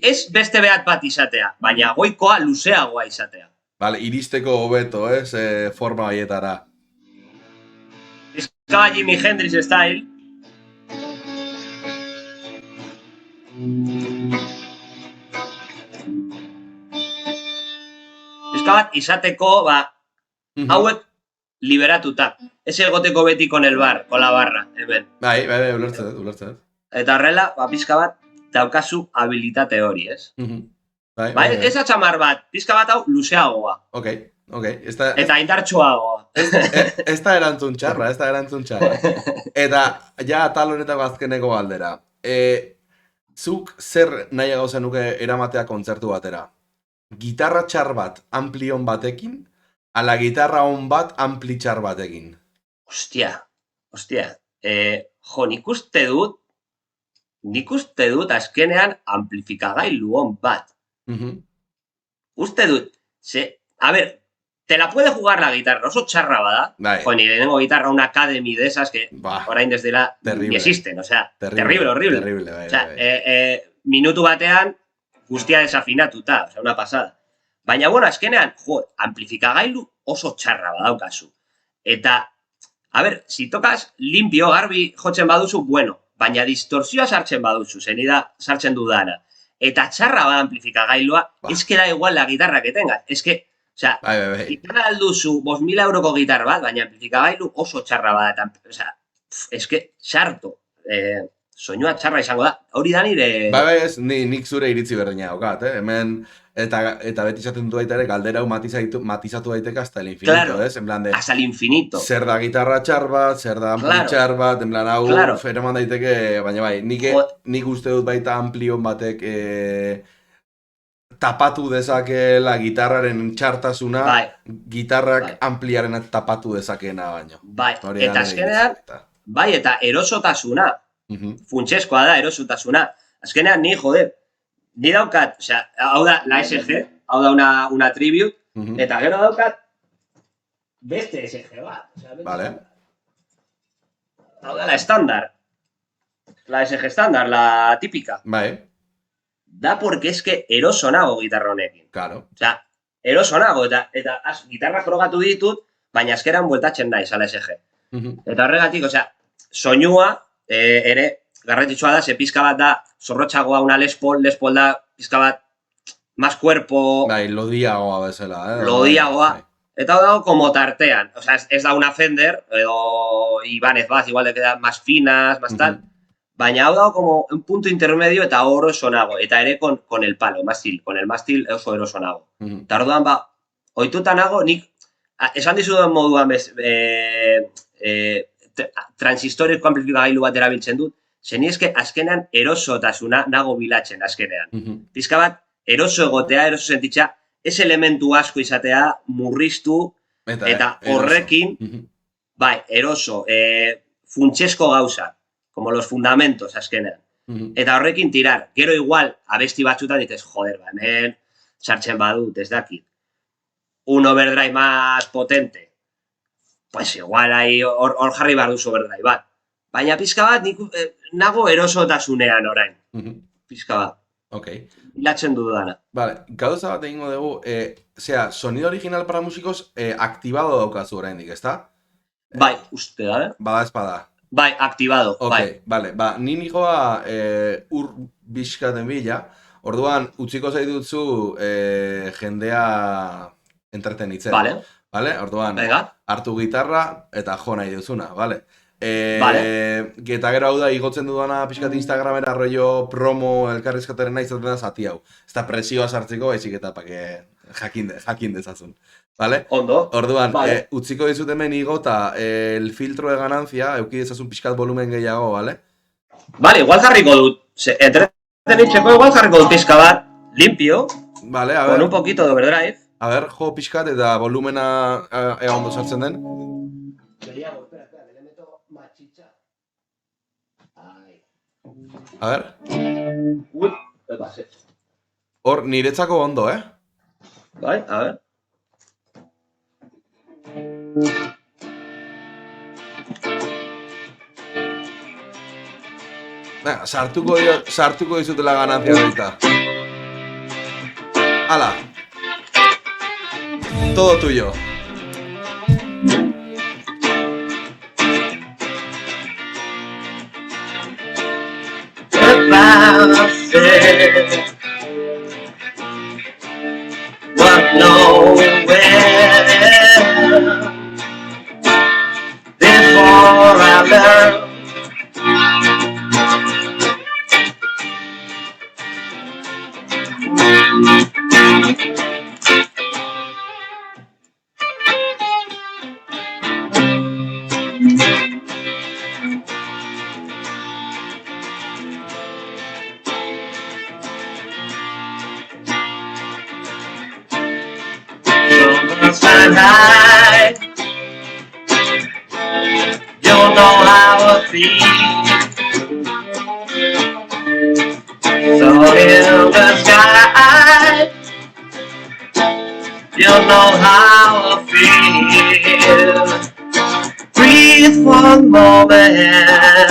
ez beste behat bat izatea, baina goikoa luzeagoa izatea. Vale, iristeko hobeto, forma baietara. Bizka Jimi Hendrix style. pizka bat izateko, hauek liberatuta. Ez egoteko beti con el bar, con la barra, hemen. Bai, ulertzen. Eta horrela, pizka bat daukazu habilitate hori, ez? Bai, ez atxamar bat, pizka bat hau luzeagoa. Ok. Eta indartsuagoa. Ez da erantzun txarra. Eta, ja, tal honetako azkeneko galdera. Zuk zer nahiago zenuke eramatea kontzertu batera? Gitarra txar bat amplion batekin, ala gitarra on bat ampli txar batekin? Ostia. Nik uste dut azkenean amplifikagailu on bat. Uste dut, a ver, te la puede jugar la guitarra, oso txarra bada. Ni lehenengo guitarra, una Academy de esas que orain desde la ni existen, o sea, terrible. O sea, minutu batean guztia desafinatuta, o sea, una pasada. Baina, bueno, azkenean, amplifikagailu oso txarra badaukazu. Eta, a ver, si tocas limpio, garbi jotzen baduzu, bueno, baina distorsioa sartzen baduzu, zenida sartzen dudana. Eta txarra bada amplifikagailua, es que da igual la guitarra que tengas. Es que, o sea, gitarra alduzu 5.000 euroko gitar bat, baina amplifikagailu oso txarra bada. O sea, es que sarto. Soinua txarra izango da. Hori da nire... Bai, ez, nik zure iritzi berdina daukat, hemen... Eta beti izaten du baita ere, galdera hau matizatu daiteke hasta el infinito, claro, ez? En plan de... hasta el infinito. Zer da gitarra txar bat, zer da ampli txar bat, en plan hau fenoman daiteke, baina bai, nik uste dut baita amplion batek tapatu dezakela gitarraren txartasuna, gitarrak ampliaren tapatu dezakeena baino. Bai, eta azkenean, bai, eta erosotasuna, funtseskoa da erosotasuna. Azkenean, ni daukat, osea, hau da la SG, hau da una tribute, eta gero daukat beste SG bat. Vale. Hau da la estándar. La SG estándar, la típica. Bai. Da porque es que eroso nago gitarra honekin. Claro. Osea, eroso nago, eta gitarra frogatu ditut, baina azkeran bueltatzen naiz a la SG. Eta horregatik, osea, soinua ere garrantzitsua da, ze pizka bat da, zorrotxagoa una Les Paul da, pizka bat, más cuerpo... Bai, lodiagoa bezala, Lodiagoa. Eta hau dago, como tartean. O sea, ez da una Fender, edo Ibanez Bass, igual de queda más finas, más tal. Baina hau dago, como un punto intermedio, eta oro sonago. Eta ere con el palo, con el mástil oso ero sonago. Eta orduan, oituta nago, nik, esan dizuden moduan transistoreko amplifikagailu bat erabiltzen dut, zeni eske azkenean erosotasuna nago bilatzen azkenean. Pizka bat, eroso egotea, eroso sentitza, ez elementu asko izatea, murriztu, eta horrekin, bai, eroso, funtsesko gauza, como los fundamentos azkenean. Eta horrekin tirar, gero igual, abesti batzutan dices, joder, hemen sartzen badut, ez dakit. Un overdrive más potente, pues igual hor jarri behar duzu overdrive bat. Baina pizka bat, nago erosotasunean orain. Pizka bat. Ok. Bilatzen dudana. Vale, gauza bat egingo dugu, sonido original para músicos activado daukazu oraindik, ezta? Bai, uste da, Bada espada. Bai, activado, bai. Vale, ni nijoa ur bizkaten bila, orduan utziko zaitutzu jendea entretenitzen. Vale, orduan hartu gitarra eta jo nahi duzuna, vale? Eta gero hau da, igotzen dudana pixkat Instagramera rollo promo elkarrizkataren izaten da zati hau. Ez da presioa sartzeko, baizik eta jakin dezazun. Vale? Ondo. Orduan, utziko dizut hemen igota el filtro de ganancia, euki dezazun pixkat volumen gehiago, vale? Vale, igual jarriko dut. Entretenitzeko igual jarriko dut pixka bat limpio. Vale, a ver. Con un poquito de overdrive. A ver, jo pixkat eta volumena ega ondo sartzen den. Gehiago, espera, le meto machicha. A ver. Uy, me pasé. Hor, niretzako ondo, Bai, a ver. Sartuko dizutela ganancia ahorita. Hala. Todo tuyo. What no Eagles flying high. You know how I feel. So in the sky, you know how I feel. Breathe one moment.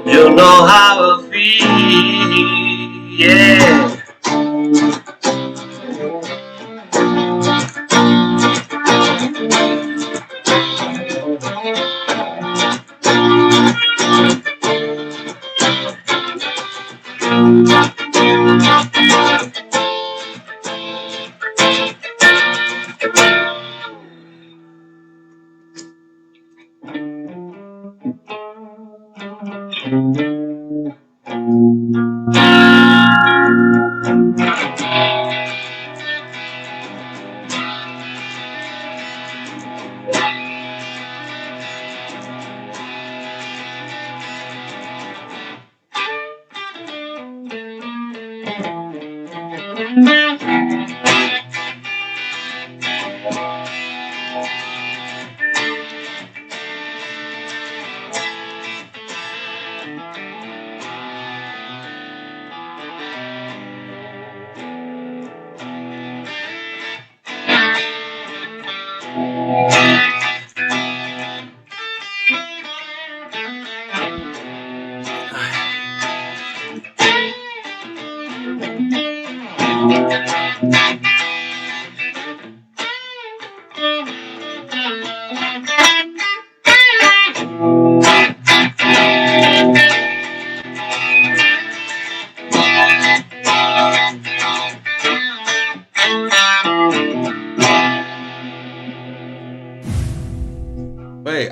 You know how I feel. Yeah.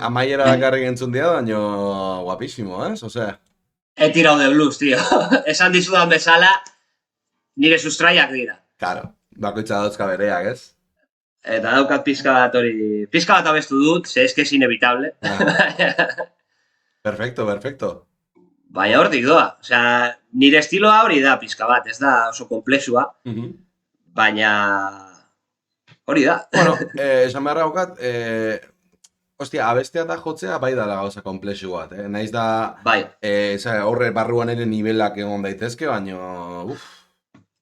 Amaiera dakarrik entzun dira, baina guapísimo, ¿eh? Osea. He tirado de blues, tío. Esan dizudan bezala, nire sustraiak dira. Claro, bakoitza dauzka bereak, ez? Eta daukat pizka bat hori... Pizka bat abestu dut, ze eske es inevitable. Perfecto, perfecto. Baina hortik doa. Osea, nire estiloa hori da pizka bat, ez da oso komplexua. Baina... hori da. Bueno, esan beharra daukat, hostia, abestea eta jotzea bai dala gauza komplexu bat, Naiz da... Bai. Horre barruan ere nivelak egon daitezke, baina...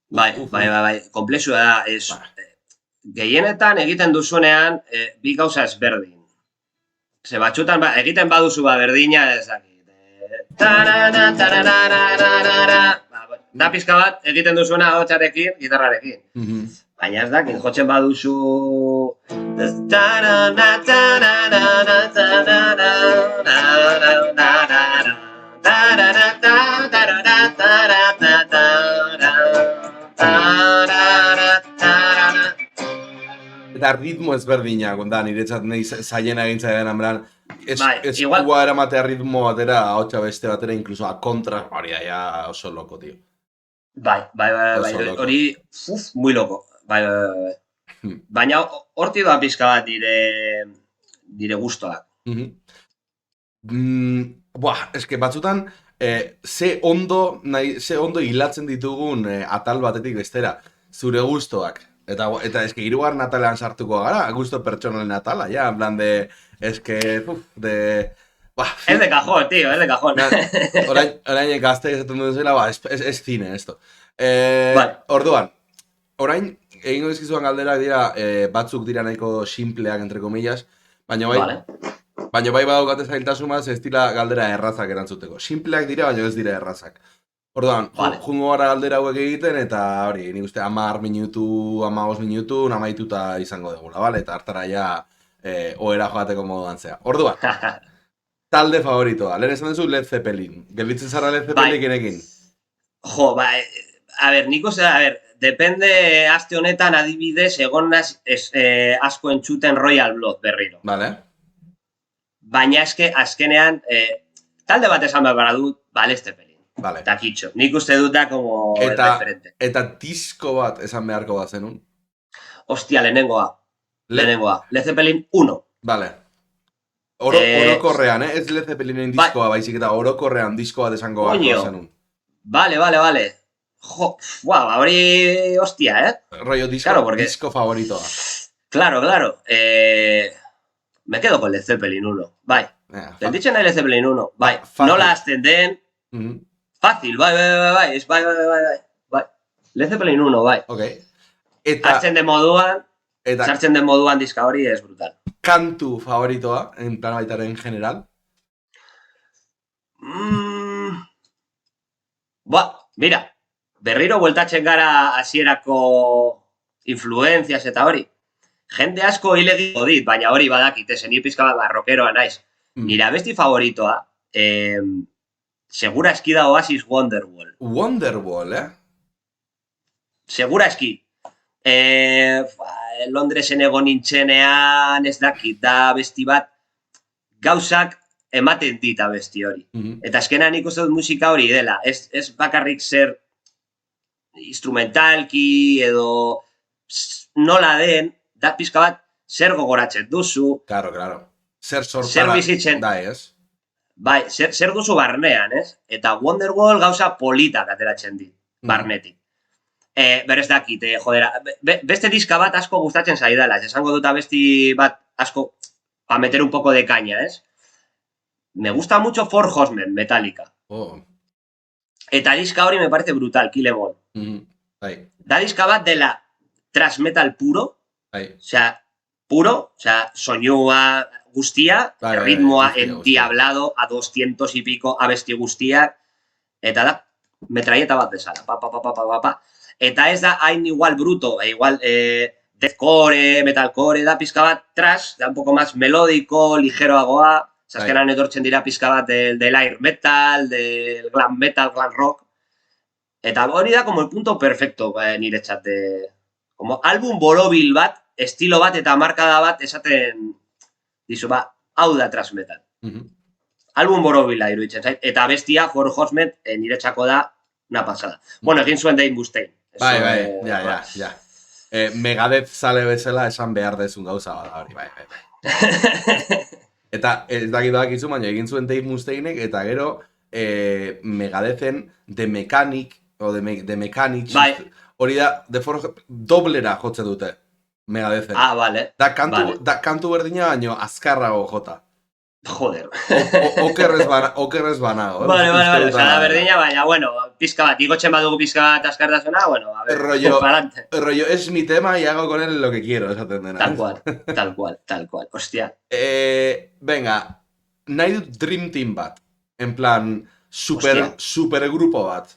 Bai. Komplexua da, ez... Gehienetan egiten duzunean, bi gauza ezberdin. Ze batxutan, egiten baduzu berdina, ez dakit. Da pizka bat, egiten duzuena hotxarekin, gitarrarekin. Baina ez dakit, jotzen baduzu... Eta ritmo ezberdina, da, niretzat nahi zailena egintza edan, hamran, igual... eramatea ritmo batera, ahotsa beste batera, incluso a kontra, hori da, ya oso loko, tío. Bai, hori, muy loko, bai. Baina horti doa pizka bat nire gustoak. Eske batzutan, ze ondo hilatzen ditugun atal batetik bestera, zure gustoak. Eta eske hirugarren atalean sartuko gara, gusto pertsonalen atala, ja, en plan de, eske, Es de cajón, tío, es de cajón. Orain gazte esaten duen zela, es cine, esto. Orduan, orain, egingo dizkizuan galderak dira, batzuk dira nahiko simpleak, entre comillas, baina bai badaukate zailtasunaz ez dira galdera errazak erantzuteko. Simpleak dira, baina ez dira errazak. Orduan, jungo gara galdera hauek egiten, eta hori, nik uste 10 minutu, 15 minutu, amaituta izango degula, bale? Eta hartara ja, ohera joateko moduan zea. Orduan, talde favoritoa, lehen esan duzu Led Zeppelin. Gelditzen zara Led Zeppelinekin? Jo, a ber, nik uste, depende aste honetan adibidez, egon asko entzuten Royal Blood berriro. Vale. Baina eske, azkenean, talde bat esan behar dut, Led Zeppelin. Vale. Eta kitxo, nik uste dut da como el referente. Eta disko bat esan beharko bat zenun? Hostia, lehenengoa. Led Zeppelin 1. Vale. Orokorrean, ez Led Zeppelinen diskoa baizik eta orokorrean disko bat esango beharko zenun. Vale. Jo, hori hostia, Rollo disco, Claro, porque- disco favoritoa. Claro. Me quedo con Led Zeppelin 1. Bai. Gelditzen nahi Led Zeppelin 1. Bai. Fácil. Nola azten den. Mhm. Fácil, bai. Bai. Led Zeppelin 1, bai. Ok. Eta, Sartzen den moduan diska hori es brutal. kantu favoritoa, en plan baitaren general. Mira, berriro bueltatzen gara hasierako influenzias eta hori. Jende asko hile egingo dit, baina hori badakit, ni pizka bat barrokeroa naiz. Nire abesti favoritoa, segura eski da Oasis Wonderwall. Wonderwall, Segura eski. Londresen egon nintzenean, ez dakit, da abesti bat, gauzak ematen dit abesti hori. Eta azkenan nik uste dut musika hori dela. Ez bakarrik zer instrumentalki edo nola den, da pizka bat zer gogoratzen duzu. Claro. Zer sortara Zer bizitzen. da, ez? Bai, zer duzu barnean, ez? Eta Wonderwall gauza politak ateratzen dit, barnetik. Berez dakit, jodera. Beste diska bat asko gustatzen zaidala. Esango dut abesti bat asko a meter un poco de caña, ez? Me gusta mucho Four Horsemen, Metallica. Oh. Eta diska hori me parece brutal, Kill Em All. Bai. Da diska bat dela thrash metal puro, Bai. puro, soinua guztia, Bai, ritmoa guztia. endiablado, a 200 y pico abesti guztiak, eta da, metralleta bat bezala, pa. Eta ez da hain igual bruto, igual deathcore, metalcore, da pizka bat thrash, da un poco más melódico, ligeroagoa, azkenan etortzen dira pizka bat del air metal, del glam metal, glam rock, eta hori da como el punto perfecto niretzat, como album borobil bat, estilo bat eta markada bat esaten dizu, hau da thrash metal. Album borobila iruditzen zait, eta bestia Four Horsemen niretzako da una pasada. Bueno, egin zuen Dave Mustaine. Bai, ja. Megadeth zale bezala esan behar dezun gauza bada hori, bai. Eta ez dakit dakizu, baina egin zuen Dave Mustainek, eta gero Megadethen The Mechanic, o The Mechanics, hori da, doblera jotzen dute Megadethen. Vale. Da kantu berdina, baino azkarrago jota. Joder. Okerrez banago. Vale. Da berdina, baina, bueno, pizka bat, igotzen badugu pizka bat askartasuna, bueno, a ver, rollo, es mi tema y hago con él lo que quiero, esaten dena. Tal cual, hostia. Venga, nahi dut Dream Team bat, en plan, supergrupo bat.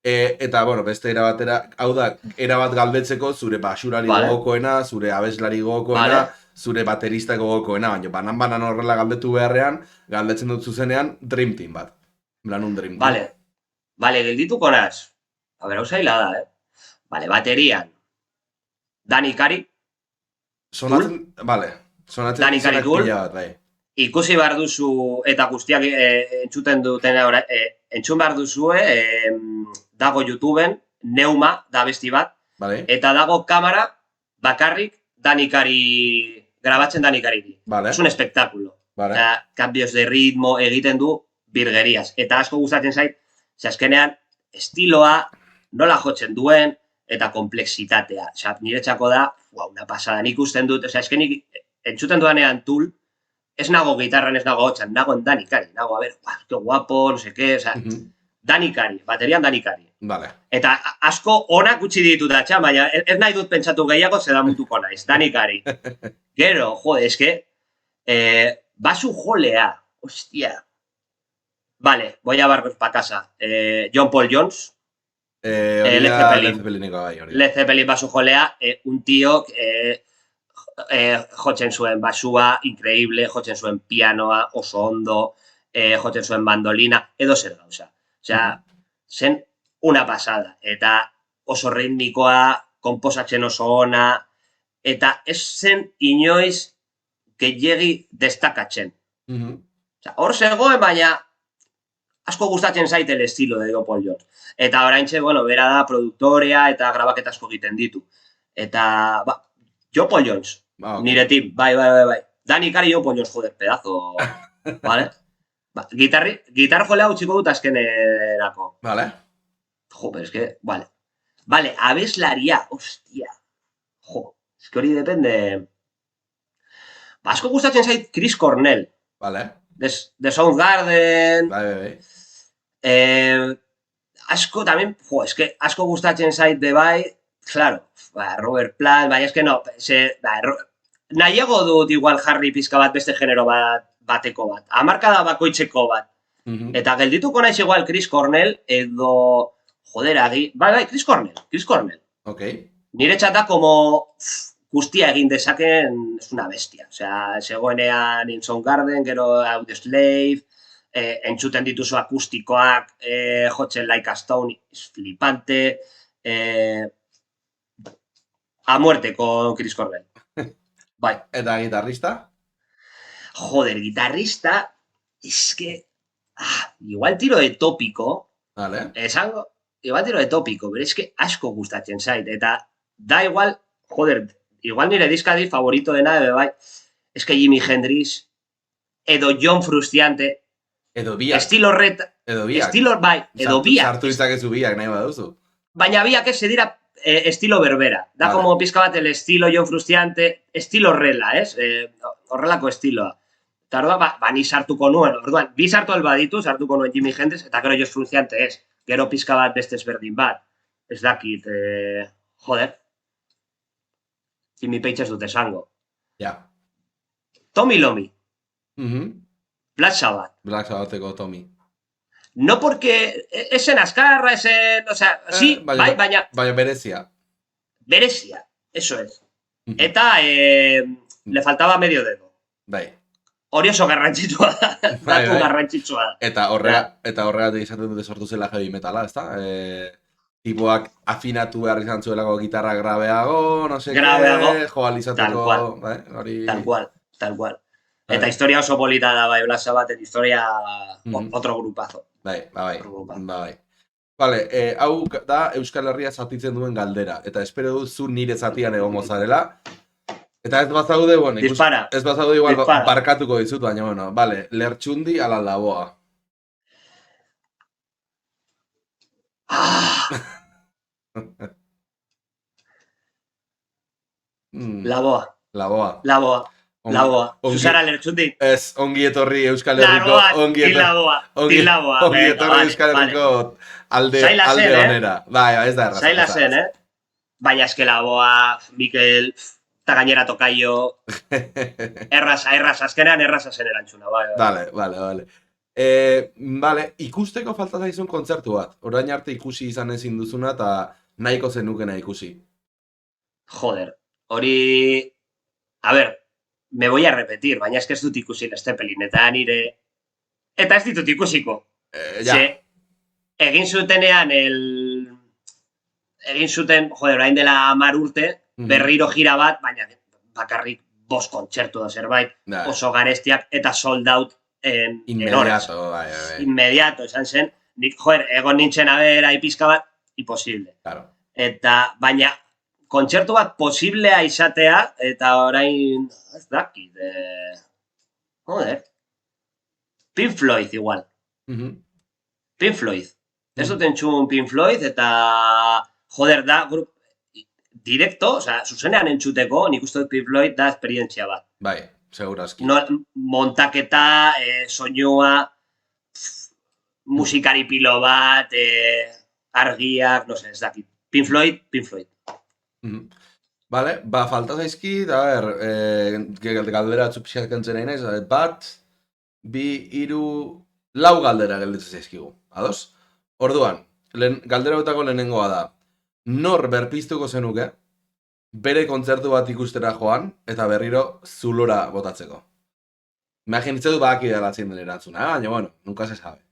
Eta, bueno, beste erabatera, hau da, erabat galdetzeko zure basurari gogokoena, zure abeslari gogokoena, zure baterista gogokoena, baina banan horrela galdetu beharrean, galdetzen dut zuzenean Dream Team bat. Plan, un Dream Team. Vale, geldituko naz. A ver, hau zaila da, Vale, baterian. Dani Kari. Sonatzen Dani Kari Tool. Ikusi behar duzu, eta guztiak entzuten dutena, entzun behar duzue, dago YouTubeen, Neuma, da besti bat, eta dago kamera, bakarrik, Dani Kari, grabatzen Dani Kariri. Es un espectáculo. Cambios de ritmo egiten du birgerias. Eta asko gustatzen zait, azkenean, estiloa, nola jotzen duen, eta kompleksitatea. Niretzako da, una pasada, nik usten dut, azkenik, entzuten dudanean Tool, ez nago gitarran, ez nago hotxan, nago en Dani Kari, nago, a ver, qué guapo, no sé qué, Dani Kari, baterian Dani Kari. Eta asko onak utzi ditut atxa, baina ez nahi dut pentsatu gehiago, zeda mutuko naiz, Dani Kari. Gero, jode, eske, basu jolea, hostia. Vale, voy a barber pa casa. John Paul Jones, Led Zeppelin basu jolea, un tío jotzen zuen basua, increíble, jotzen zuen pianoa, oso ondo, jotzen zuen mandolina, edo zer gauza. Zen una pasada. Eta oso ritmikoa, konposatzen oso ona, eta ez zen inoiz gehiegi destakatzen. Hor zegoen, baina asko gustatzen zait el estilo de John Paul Jones. Eta oraintxe, bueno, bera da produktorea eta grabaketa asko egiten ditu. Eta, John Paul Jones, nire team, bai. Dani Kari, John Paul Jones, joder, pedazo, vale? Gitar jolea utziko dut azkenerako. Vale. Jo, pero es que, vale. Vale, abeslaria, hostia. Jo, eski hori depende. Asko gustatzen zait Chris Cornell. Vale. De Soundgarden. Bai. Asko, también, asko gustatzen zait de bai, claro, Robert Plant, baina eske no, nahiago dut igual jarri pizka bat beste genero bateko bat, hamarkada bakoitzeko bat. Eta geldituko naiz igual Chris Cornell edo, joder, bai, Chris Cornell. Ok. Nire txata como guztia egin dezaken, es una bestia. Osea, zegoenean in Soundgarden, gero Audioslave, entzuten dituzu akustikoak, jotzen Like a Stone, flipante, a muerte con Chris Cornell. Bai. Eta gitarrista? Joder, guitarrista, es que, igual tiro de tópico, Vale. Igual tiro de tópico, pero es que asko gustatzen zait, eta da igual, joder, igual nire diskadi favorito dena, bai, es que Jimi Hendrix, edo John Frusciante, Edo biak. Estilo reta. Edo biak. Estilo, bai, edo biak. Sartu izakezu biak, nahi baduzu. Baina biak ez dira estilo berbera. Da Vale. como pizka bat el estilo John Frusciante, estilo horrela, horrelako estiloa. Eta orduan, ni sartuko nuen. Orduan, bi sartu albaditu, sartuko nuen Jimi Hendrix, eta gero John Frusciante ez. Gero pizka bat beste ezberdin bat. Ez dakit, joder. Jimmy Page ez dut esango. Ja. Tommy Lomi. Black Sabbath. Black Sabbatheko Tommy. No porque esen azkarra, o sea, sí, bai, baina... Baina berezia. Berezia, eso es. Eta le faltaba medio dedo. Bai. Hori oso garrantzitsua da. Datu garrantzitsua da. Eta horregatik izaten dute sortu zela heavy metala, ezta? Tipoak afinatu behar izan zuelako gitarra grabeago, no sé qué, joal izateko... Tal cual. Eta historia oso polita da, bai, Black Sabbathen historia otro grupazo. Bai. Vale, hau da Euskal Herria zatitzen duen galdera, eta espero dut zu nire zatian egongo zarela. Eta ez bazaude, bueno, ez bazaude igual barkatuko dizut, baina, bueno, vale, Lertxundi ala Laboa. Laboa. Susara Lertxundi. Ez, ongi etorri Euskal Herriko. Ongi etorri Euskal Herriko alde onera. Bai, ez da erraza. Zaila zen, Baina eske Laboa, Mikel, eta gainera tokaio. Erraza, azkenean erraza zen erantzuna, bai. Vale. Vale, ikusteko falta zaizun kontzertu bat. Orain arte ikusi izan ezin duzuna eta nahiko zenukena ikusi. Joder, hori... A ver, me voy a repetir, baina ez dut ikusi Led Zeppelin, eta nire... Eta ez ditut ikusiko. Ja. Egin zutenean Egin zuten, joder, orain dela 10 urte, berriro gira bat, baina bakarrik 5 kontzertu da zerbait, oso garestiak eta sold out en horas. Inmediato, esan zen. Nik, joder, egon nintzen abera pizka bat, imposible. Claro. Eta, baina, kontzertu bat posiblea izatea, eta orain, ez dakit, joder, Pink Floyd igual. Pink Floyd. Ez dut entzun Pink Floyd, eta, joder, da, direkto, oza, zuzenean entzuteko, nik uste dut Pink Floyd da esperientzia bat. Bai, segurazki. Montaketa, soinua, musikari pilo bat, argiak, no sé, ez dakit. Pink Floyd. Vale, falta zaizki, da, galdera txupixak kentzen nahi naiz, bat, 2, 3, 4 galdera gelditzen zaizkigu, ados? Orduan, galdera betako lehenengoa da, nor berpiztuko zenuke, bere kontzertu bat ikustera joan, eta berriro zulora botatzeko. Imaginitzen du baki dela zein den erantzuna, baina, bueno, nunca se sabe.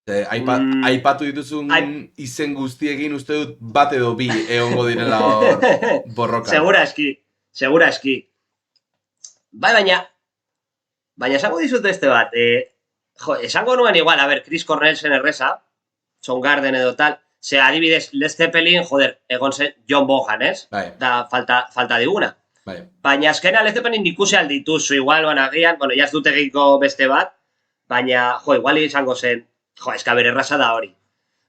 Aipatu dituzun izen guztiekin uste dut bat edo bi egongo direla borroka. Segura eski. Bai, baina esango dizut beste bat. Esango nuen igual, a ver, Chris Cornell zen erreza, Soundgarden edo tal, ze adibidez Led Zeppelin, joder, egon zen John Bonham, ez? Da falta diguna. Baina azkena Led Zeppelin ikusi aldituzu, igual, agian, bueno, jaz dut egiko beste bat, baina, igual izango zen, eska bere erraza da hori.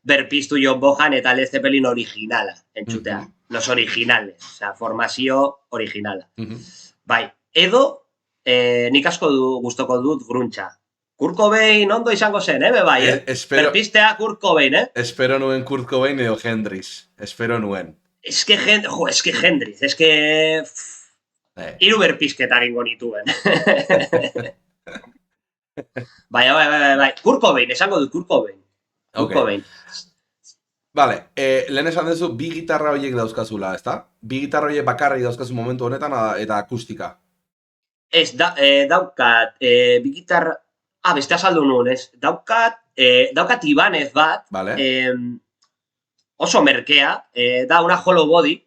berpiztu John Bonham eta Led Zeppelin originala, entzutea. Los originales, osea, formazio originala. Bai, edo, nik asko gustoko dut gruntxa. Kurt Cobain ondo izango zen, bai, berpiztea Kurt Cobain, Espero nuen Kurt Cobain edo Hendrix, espero nuen. Es que Hendrix, es que... Hiru berpizketa egingo nituen. Bai. Kurt Cobain, esango dut Kurt Cobain. Kurt Cobain. Vale, lehen esan duzu, bi gitarra horiek dauzkazula, ezta? Bi gitarra horiek bakarrik dauzkazu momentu honetan eta akustika. Ez, daukat, bi gitarra... beste azaldu nuen, ez? Daukat Ibanez bat, vale. Oso merkea, da una hollow body,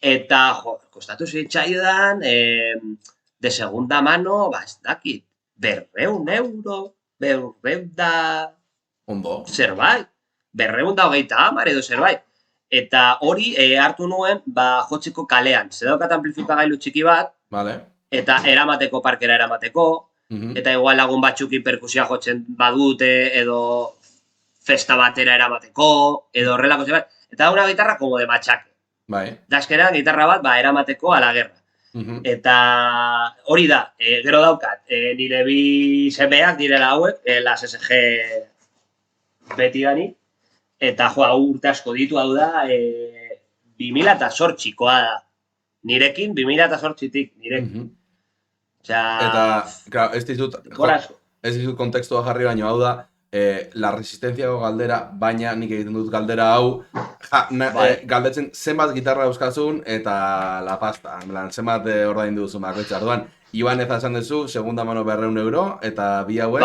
eta, kostatu zitzaidan, de segunda mano, ez dakit, 200 euro, 200 Ondo. Zerbait, 250 edo zerbait. Eta hori hartu nuen, jotzeko kalean. Zedaukat amplifikagailu txiki bat, vale. Eta eramateko parkera eramateko, eta igual lagun batzuki perkusia jotzen badute, edo festa batera eramateko, edo horrelako zerbait. Eta una gitarra como de matxake. Bai. Daskeran gitarra bat, eramateko a la guerra. Eta hori da, gero daukat, nire bi semeak direla hauek, las SG beti gani, eta urte asko ditu hau da, 2008koa da. Nirekin, 2008tik, nirekin. Eta, claro, ez dizut kontekstua jarri baino hau da, la resistenciako galdera, baina nik egiten dut galdera hau, galdetzen zenbat gitarra euskazun eta la pasta, zenbat ordaindu duzu bakoitza. Orduan, Iban ez esan duzu, segunda mano 200 euro, eta bi hauek...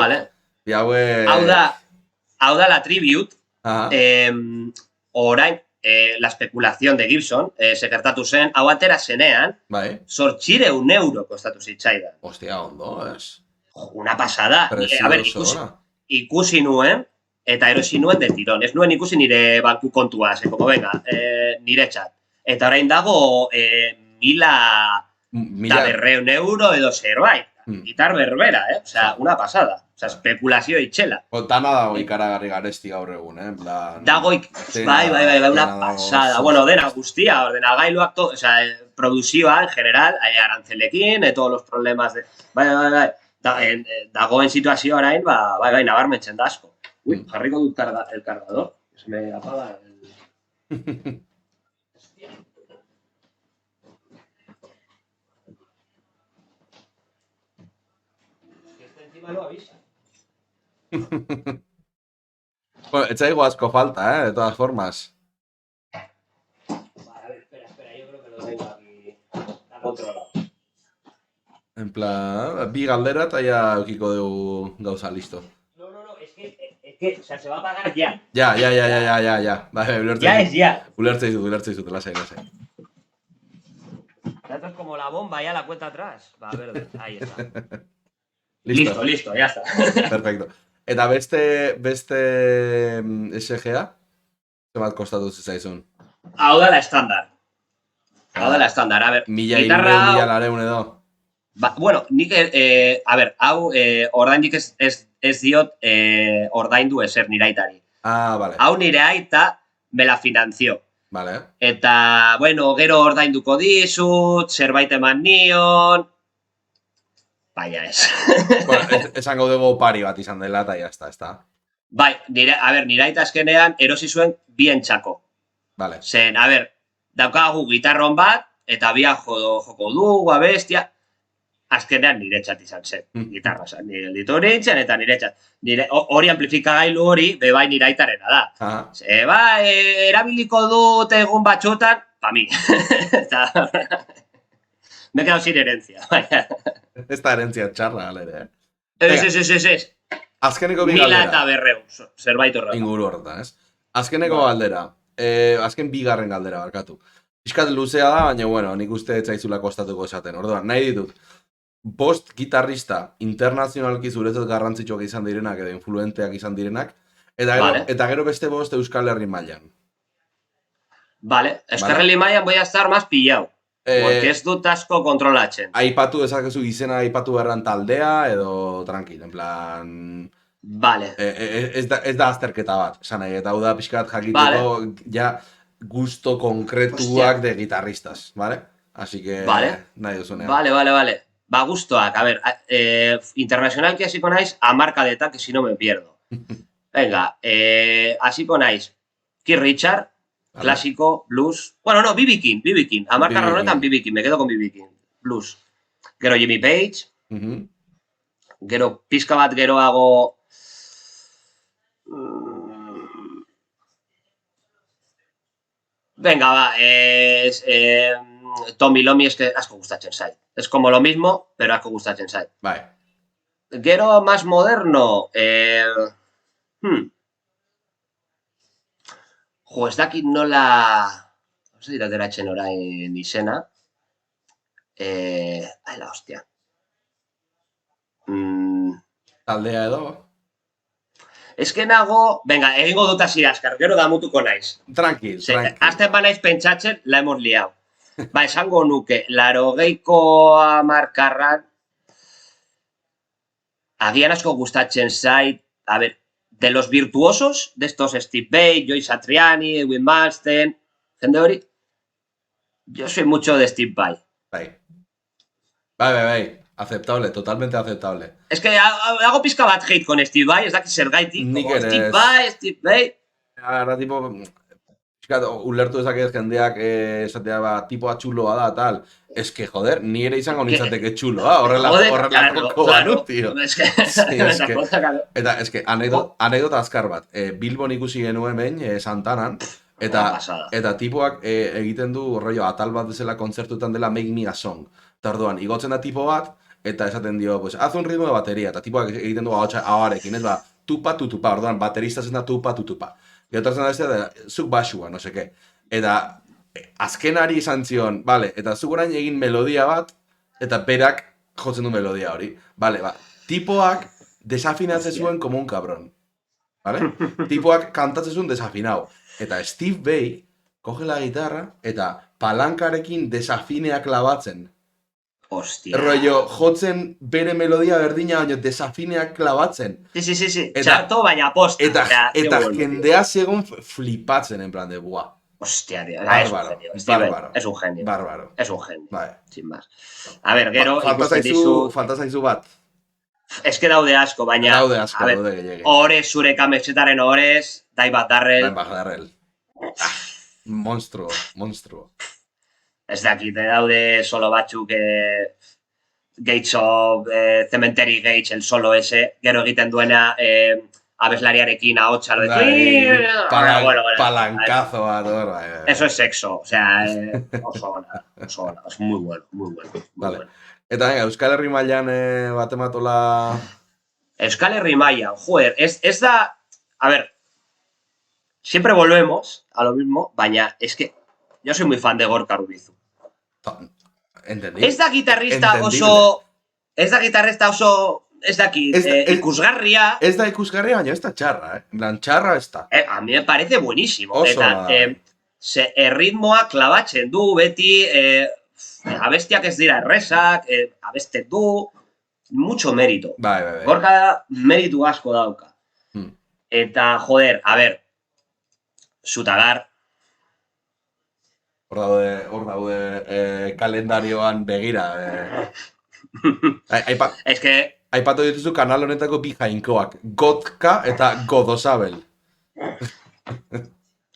Hau da la tribute, orain, la especulación de Gibson, segertatu zen, hau atera zenean, 800 euro kostatu zitzaidan. Ostia, ondo, ez? Una pasada. A ver, ikusi nuen, eta erosi nuen de tirón. Ez nuen ikusi nire banku kontua, como venga, nire txat. Eta orain dago, 1.200 euro edo zerbait. Gitar berbera, Osea, una pasada. Osea, espekulazio itxela. Dana dago ikaragarri garesti gaur egun, Dago, bai, una pasada. Bueno, dena guztia, ordenagailuak, osea, produzioa en general, arantzelekin, todos los problemas de... Bai. Dagoen situazio orain, bai, nabarmentzen da asko. Ui, jarriko dut el cargador. Se me apaga el... Este encima lo avisa. Bueno, etzaigo asko falta, de todas formas. Vale, a ver, espera, yo creo que lo tengo aquí al otro lado. En plan, bi galdera eta ya eukiko dugu gauza listo. No, es que, o sea, se va a pagar ya. Ya. Vale, ulertze dizut, lasai. Esto es como la bomba, ya la cuenta atrás. Va, verde, ahí está. Listo, ya está. Perfecto. Eta beste SGA? Zemat kostatu zizaizun? Hau da la estándar. A ver, gitarra... 1.200 edo? Bueno, nik, a ver, hau ordaindik ez diot ordaindu ezer nire aitari. Vale. Hau nire aita me la financió. Vale. Eta, bueno, gero ordainduko dizut, zerbait eman nion... Baina ez. Bueno, esango dugu pari bat izan dela eta jazta. Bai, nire aita azkenean erosi zuen bien txako. Vale. Zen, a ver, daukagu gitarron bat, eta bian joko du, bestia... Azkenean nire txat izan zen, gitarra zen, nire ditu nintzen eta nire txat. Hori amplifikagailu hori, bebai nire aitarena da. Erabiliko dut egun batxotan, pa mi. Me he quedado sin herencia. Ez da herentzia txarra, alere. Ez. Azkeneko bi galdera. 1.200, zerbait horretan. Inguru horretan, ez? Azkeneko galdera. Azken bigarren galdera, barkatu. Piskat luzea da, baina, bueno, nik uste etzaizula kostatuko esaten. Orduan, nahi ditut. Bost gitarrista internazionalki zuretzat garrantzitsuak izan direnak edo influenteak izan direnak, eta gero beste bost Euskal Herri mailan. Vale, Euskal Herri mailan voy a estar más pillado. Porque ez dut asko kontrolatzen. Aipatu dezakezu izena aipatu berran taldea edo tranquil, en plan... Vale, Ez da azterketa bat, esan nahi, eta hau da pixkat jakiteko Vale. ja gusto konkretuak de guitarristas, ¿vale? Así que vale, nahi duzunean. vale. Ba, gustoak, a ver, internacionalki hasiko naiz, hamarkadeta, que si no me pierdo. Venga, hasiko naiz, Keith Richard, Vale. clásico, blues. Bueno, no, B.B. King. Hamarkada B.B. honetan King. B.B. King, me quedo con B.B. King, blues. Gero Jimmy Page, Mhm. gero pizka bat geroago... Venga, va, Tommy Lomi es que asko gustatzen zait. Es como lo mismo, pero asko gustatzen zait. Bai. Gero más moderno, Jo, ez dakit nola... No sé ateratzen orain izena. Ai, la hostia. Taldea edo? Ez que nago... Venga, egingo dut hasi askar, gero damutuko naiz. Tranquil. Azten banaiz pentsatzen, la hemos liado. Ba, esango nuke, 80ko hamarkarran, agian asko gustatzen zait, a ver, de los virtuosos, de estos Steve Vai, Joe Satriani, Edwin Malmsteen, jende hori, yo soy mucho de Steve Vai. Bai. Aceptable, totalmente aceptable. Es que hago pizka bat hate con Steve Vai, ez dakit zergaitik. Nik ere Steve Vai. Ara, tipo, ulertu dezaket jendeak esatea, ba, tipoa txuloa da, tal. Ez que, joder, ni ere izango nintzateke txuloa, horrelako banu, tío. Eta, ez que, anekdota azkar bat. Bilbon ikusi genuen behin, Santanan, eta tipoak egiten du, rollo, atal bat bezala kontzertutan dela Make Me a Song. Eta orduan, igotzen da tipo bat, eta esaten dio, pues, haz un ritmo de batería, eta tipoak egiten du ahoarekin, ez ba, tupa, tutupa, orduan, baterista zen da tupa, tutupa. Eta zen da, zuk basua, no seke. Eta azkenari izan zion, vale, eta zuk orain egin melodia bat, eta berak jotzen du melodia hori. Vale, ba, tipoak desafinatzen zuen como un cabrón. Vale? Tipoak kantatzen zuen desafinau. Eta Steve Vai coge la guitarra, eta palankarekin desafineak klabatzen. Hostia. Rollo, jotzen bere melodia berdina, baina desafineak klabatzen. Sí. Txarto, baina posta. Eta jendea segon flipatzen, en plan de, buah. Hostia, tío. Bárbaro. Es un genio. Bárbaro. Es un genio. Vale. Sin más. A ver, gero... Falta zaizu bat. Es que daude asko, baina... Daude asko, daude gehiagin. Ores, zure kametxetaren ores, Dimebag Darrell. Monstruo. Ez dakit, daude solo batzuk Gates of Cemetery Gates, el solo ese, gero egiten duena abeslariarekin ahotsa lo de... Palancazo, adoro. Eso es sexo, o sea, oso ona, es muy bueno. Vale. Eta venga, Euskal Herri mailan batematola... Euskal Herri mailan, joder, ez da... A ver, siempre volvemos a lo mismo, baina es que yo soy muy fan de Gorka Rubizu. Entendible. Ez da gitarrista oso... Ez dakit, ikusgarria... Ez da ikusgarria, baina ez da txarra, En plan, txarra ez da. A mí me parece buenísimo. Oso eta ritmoa klabatzen du, beti... abestiak ez dira erresak, abesten du... Mucho mérito. Bai. Gorka meritu asko dauka. Eta, joder, a ver... Zutagar... Hor daude kalendarioan begira. Es que... Aipatu dituzu kanal honetako bi jainkoak. Gotka eta Godosabel.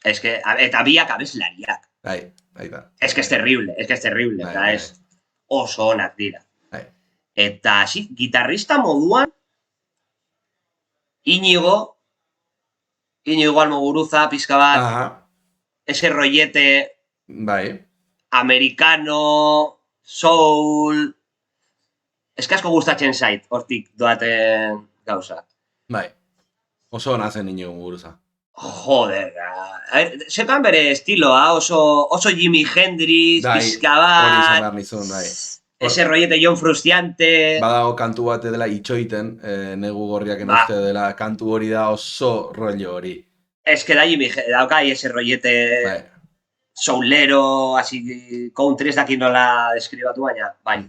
Es que... Eta biak abeslariak. Ahí da. Es que es terrible. Eta es oso onak dira. Eta, así, gitarrista moduan... Iñigo Almoguruza, pizka bat... Ese rollete... Bai. Americano, soul... Ez que asko gustatzen zait, hortik doaten gauza. Bai. Oso ona zen Iñigo Muguruza. Joder, zekan bere estiloa, oso Jimi Hendrix, pizka bat... Hori izan behar nizun, bai. Ese rollete John Frusciante... Badago kantu bat dela itxoiten, negu gorriak uste dela kantu hori da oso rollo hori. Ez que da Jimi Hendrix, daukai ese rollete... Bai. Soulero, así, country ez dakit nola deskribatu, baina, bai.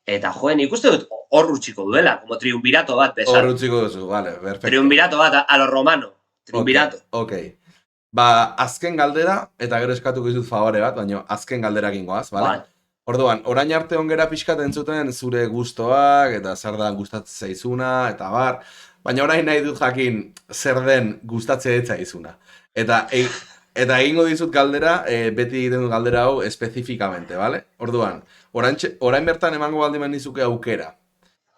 Eta joen, ikuste dut hor utxiko duela, como triunvirato bat bezala. Hor utziko duzu, vale, perfecto. Triunvirato bat, a lo romano. Triunvirato. Ok. Ba, azken galdera, eta gero eskatuko dizut favore bat, baina azken galderakin goaz, vale? Orduan, orain arte ongera pixkat entzuten zure gustoak, eta zer da gustatzen zaizuna, eta bar, baina orain nahi dut jakin zer den gustatzen ez zaizuna. Eta egingo dizut galdera, beti egiten dut galdera hau espezifikamente, vale? Orduan, orain bertan emango baldin dizuke aukera,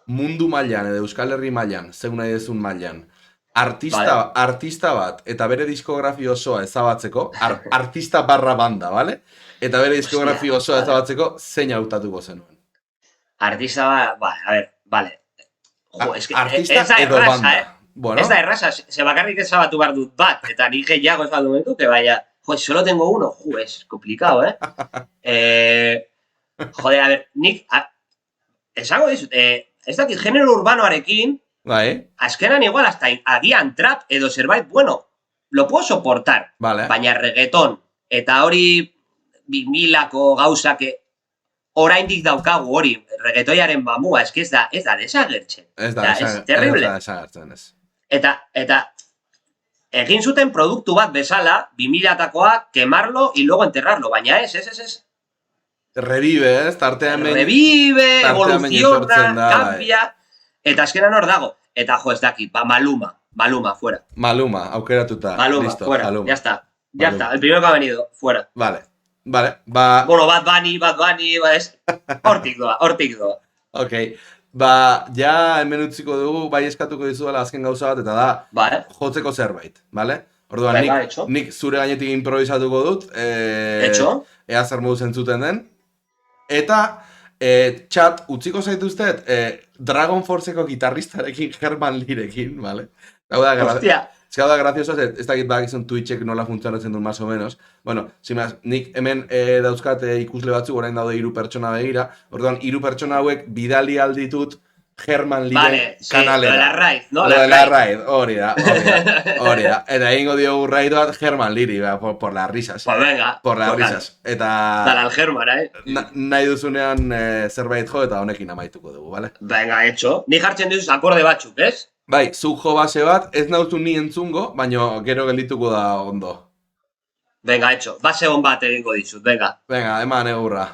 mundu mailan edo Euskal Herri mailan, zeun nahi dezun mailan, artista bat eta bere diskografia osoa ezabatzeko, artista barra banda, vale? Eta bere diskografia osoa ezabatzeko, zein hautatuko zenuen? Artista bat, a ver, vale. Jo, artista edo banda. Bueno. Ez da erraza, ze bakarrik ezabatu behar dut bat, eta nik gehiago ez baldu mentu, que vaya, jo, solo tengo uno, es complicado, Joder, a ver, nik, esango dizut, ez dakit, genero urbanoarekin, azkenan igual, hasta agian trap edo zerbait, bueno, lo puedo soportar, baina reggaeton, eta hori 2000ako gauzak oraindik daukagu hori, reggaetoiaren mamua, ez da desagertzen. Ez da desagertzen, ez. Eta egin zuten produktu bat bezala, 2000atakoa, quemarlo y luego enterrarlo, baina ez. Revive, ez? Revive, evoluciona, cambia, eta azkenan hor dago. Eta jo, ez dakit, Maluma, fuera. Maluma, aukeratuta. Maluma, fuera, Maluma. Ya está, el primero que ha venido, fuera. Vale, ba... Bueno, Bad Bunny, hortik doa. Ok, ba, ja hemen utziko dugu, bai eskatuko dizuela azken gauza bat, eta da, jotzeko zerbait, bale? Orduan, nik zure gainetik improvisatuko dut, ea zer modu zentzuten den, eta chat, utziko zaituztet, Dragon Forceko gitarristarekin, Herman Lirekin, bale? Hostia! Ez gau da grazioso, ez dakit bakizun Twitchek nola funtzionatzen duen, más o menos. Bueno, simaz, nik hemen dauzkat ikusle batzuk, orain daude 3 pertsona begira. Orduan, 3 pertsona hauek bidali alditut Herman Liren kanalera. Lo de la raid, ¿no? Lo de la raid, hori da. Eta egingo diogu raid bat Herman Liri, por las risas. Pues venga. Por las risas. Eta... Dale al Herman, nahi duzunean zerbait jo eta honekin amaituko dugu, bale? Venga, hecho. Ni jartzen duzuz akorde batzuk, ez? Bai, zuk jo base bat, ez nauzu ni entzungo, baina gero geldituko da ondo. Venga, hecho. Base on bat egingo dizut, venga. Venga, eman egurra.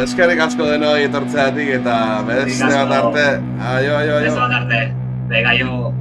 Eskerrik asko denoi etortzeatik eta beste bat arte. Aio. Beste bat arte. Venga, yo.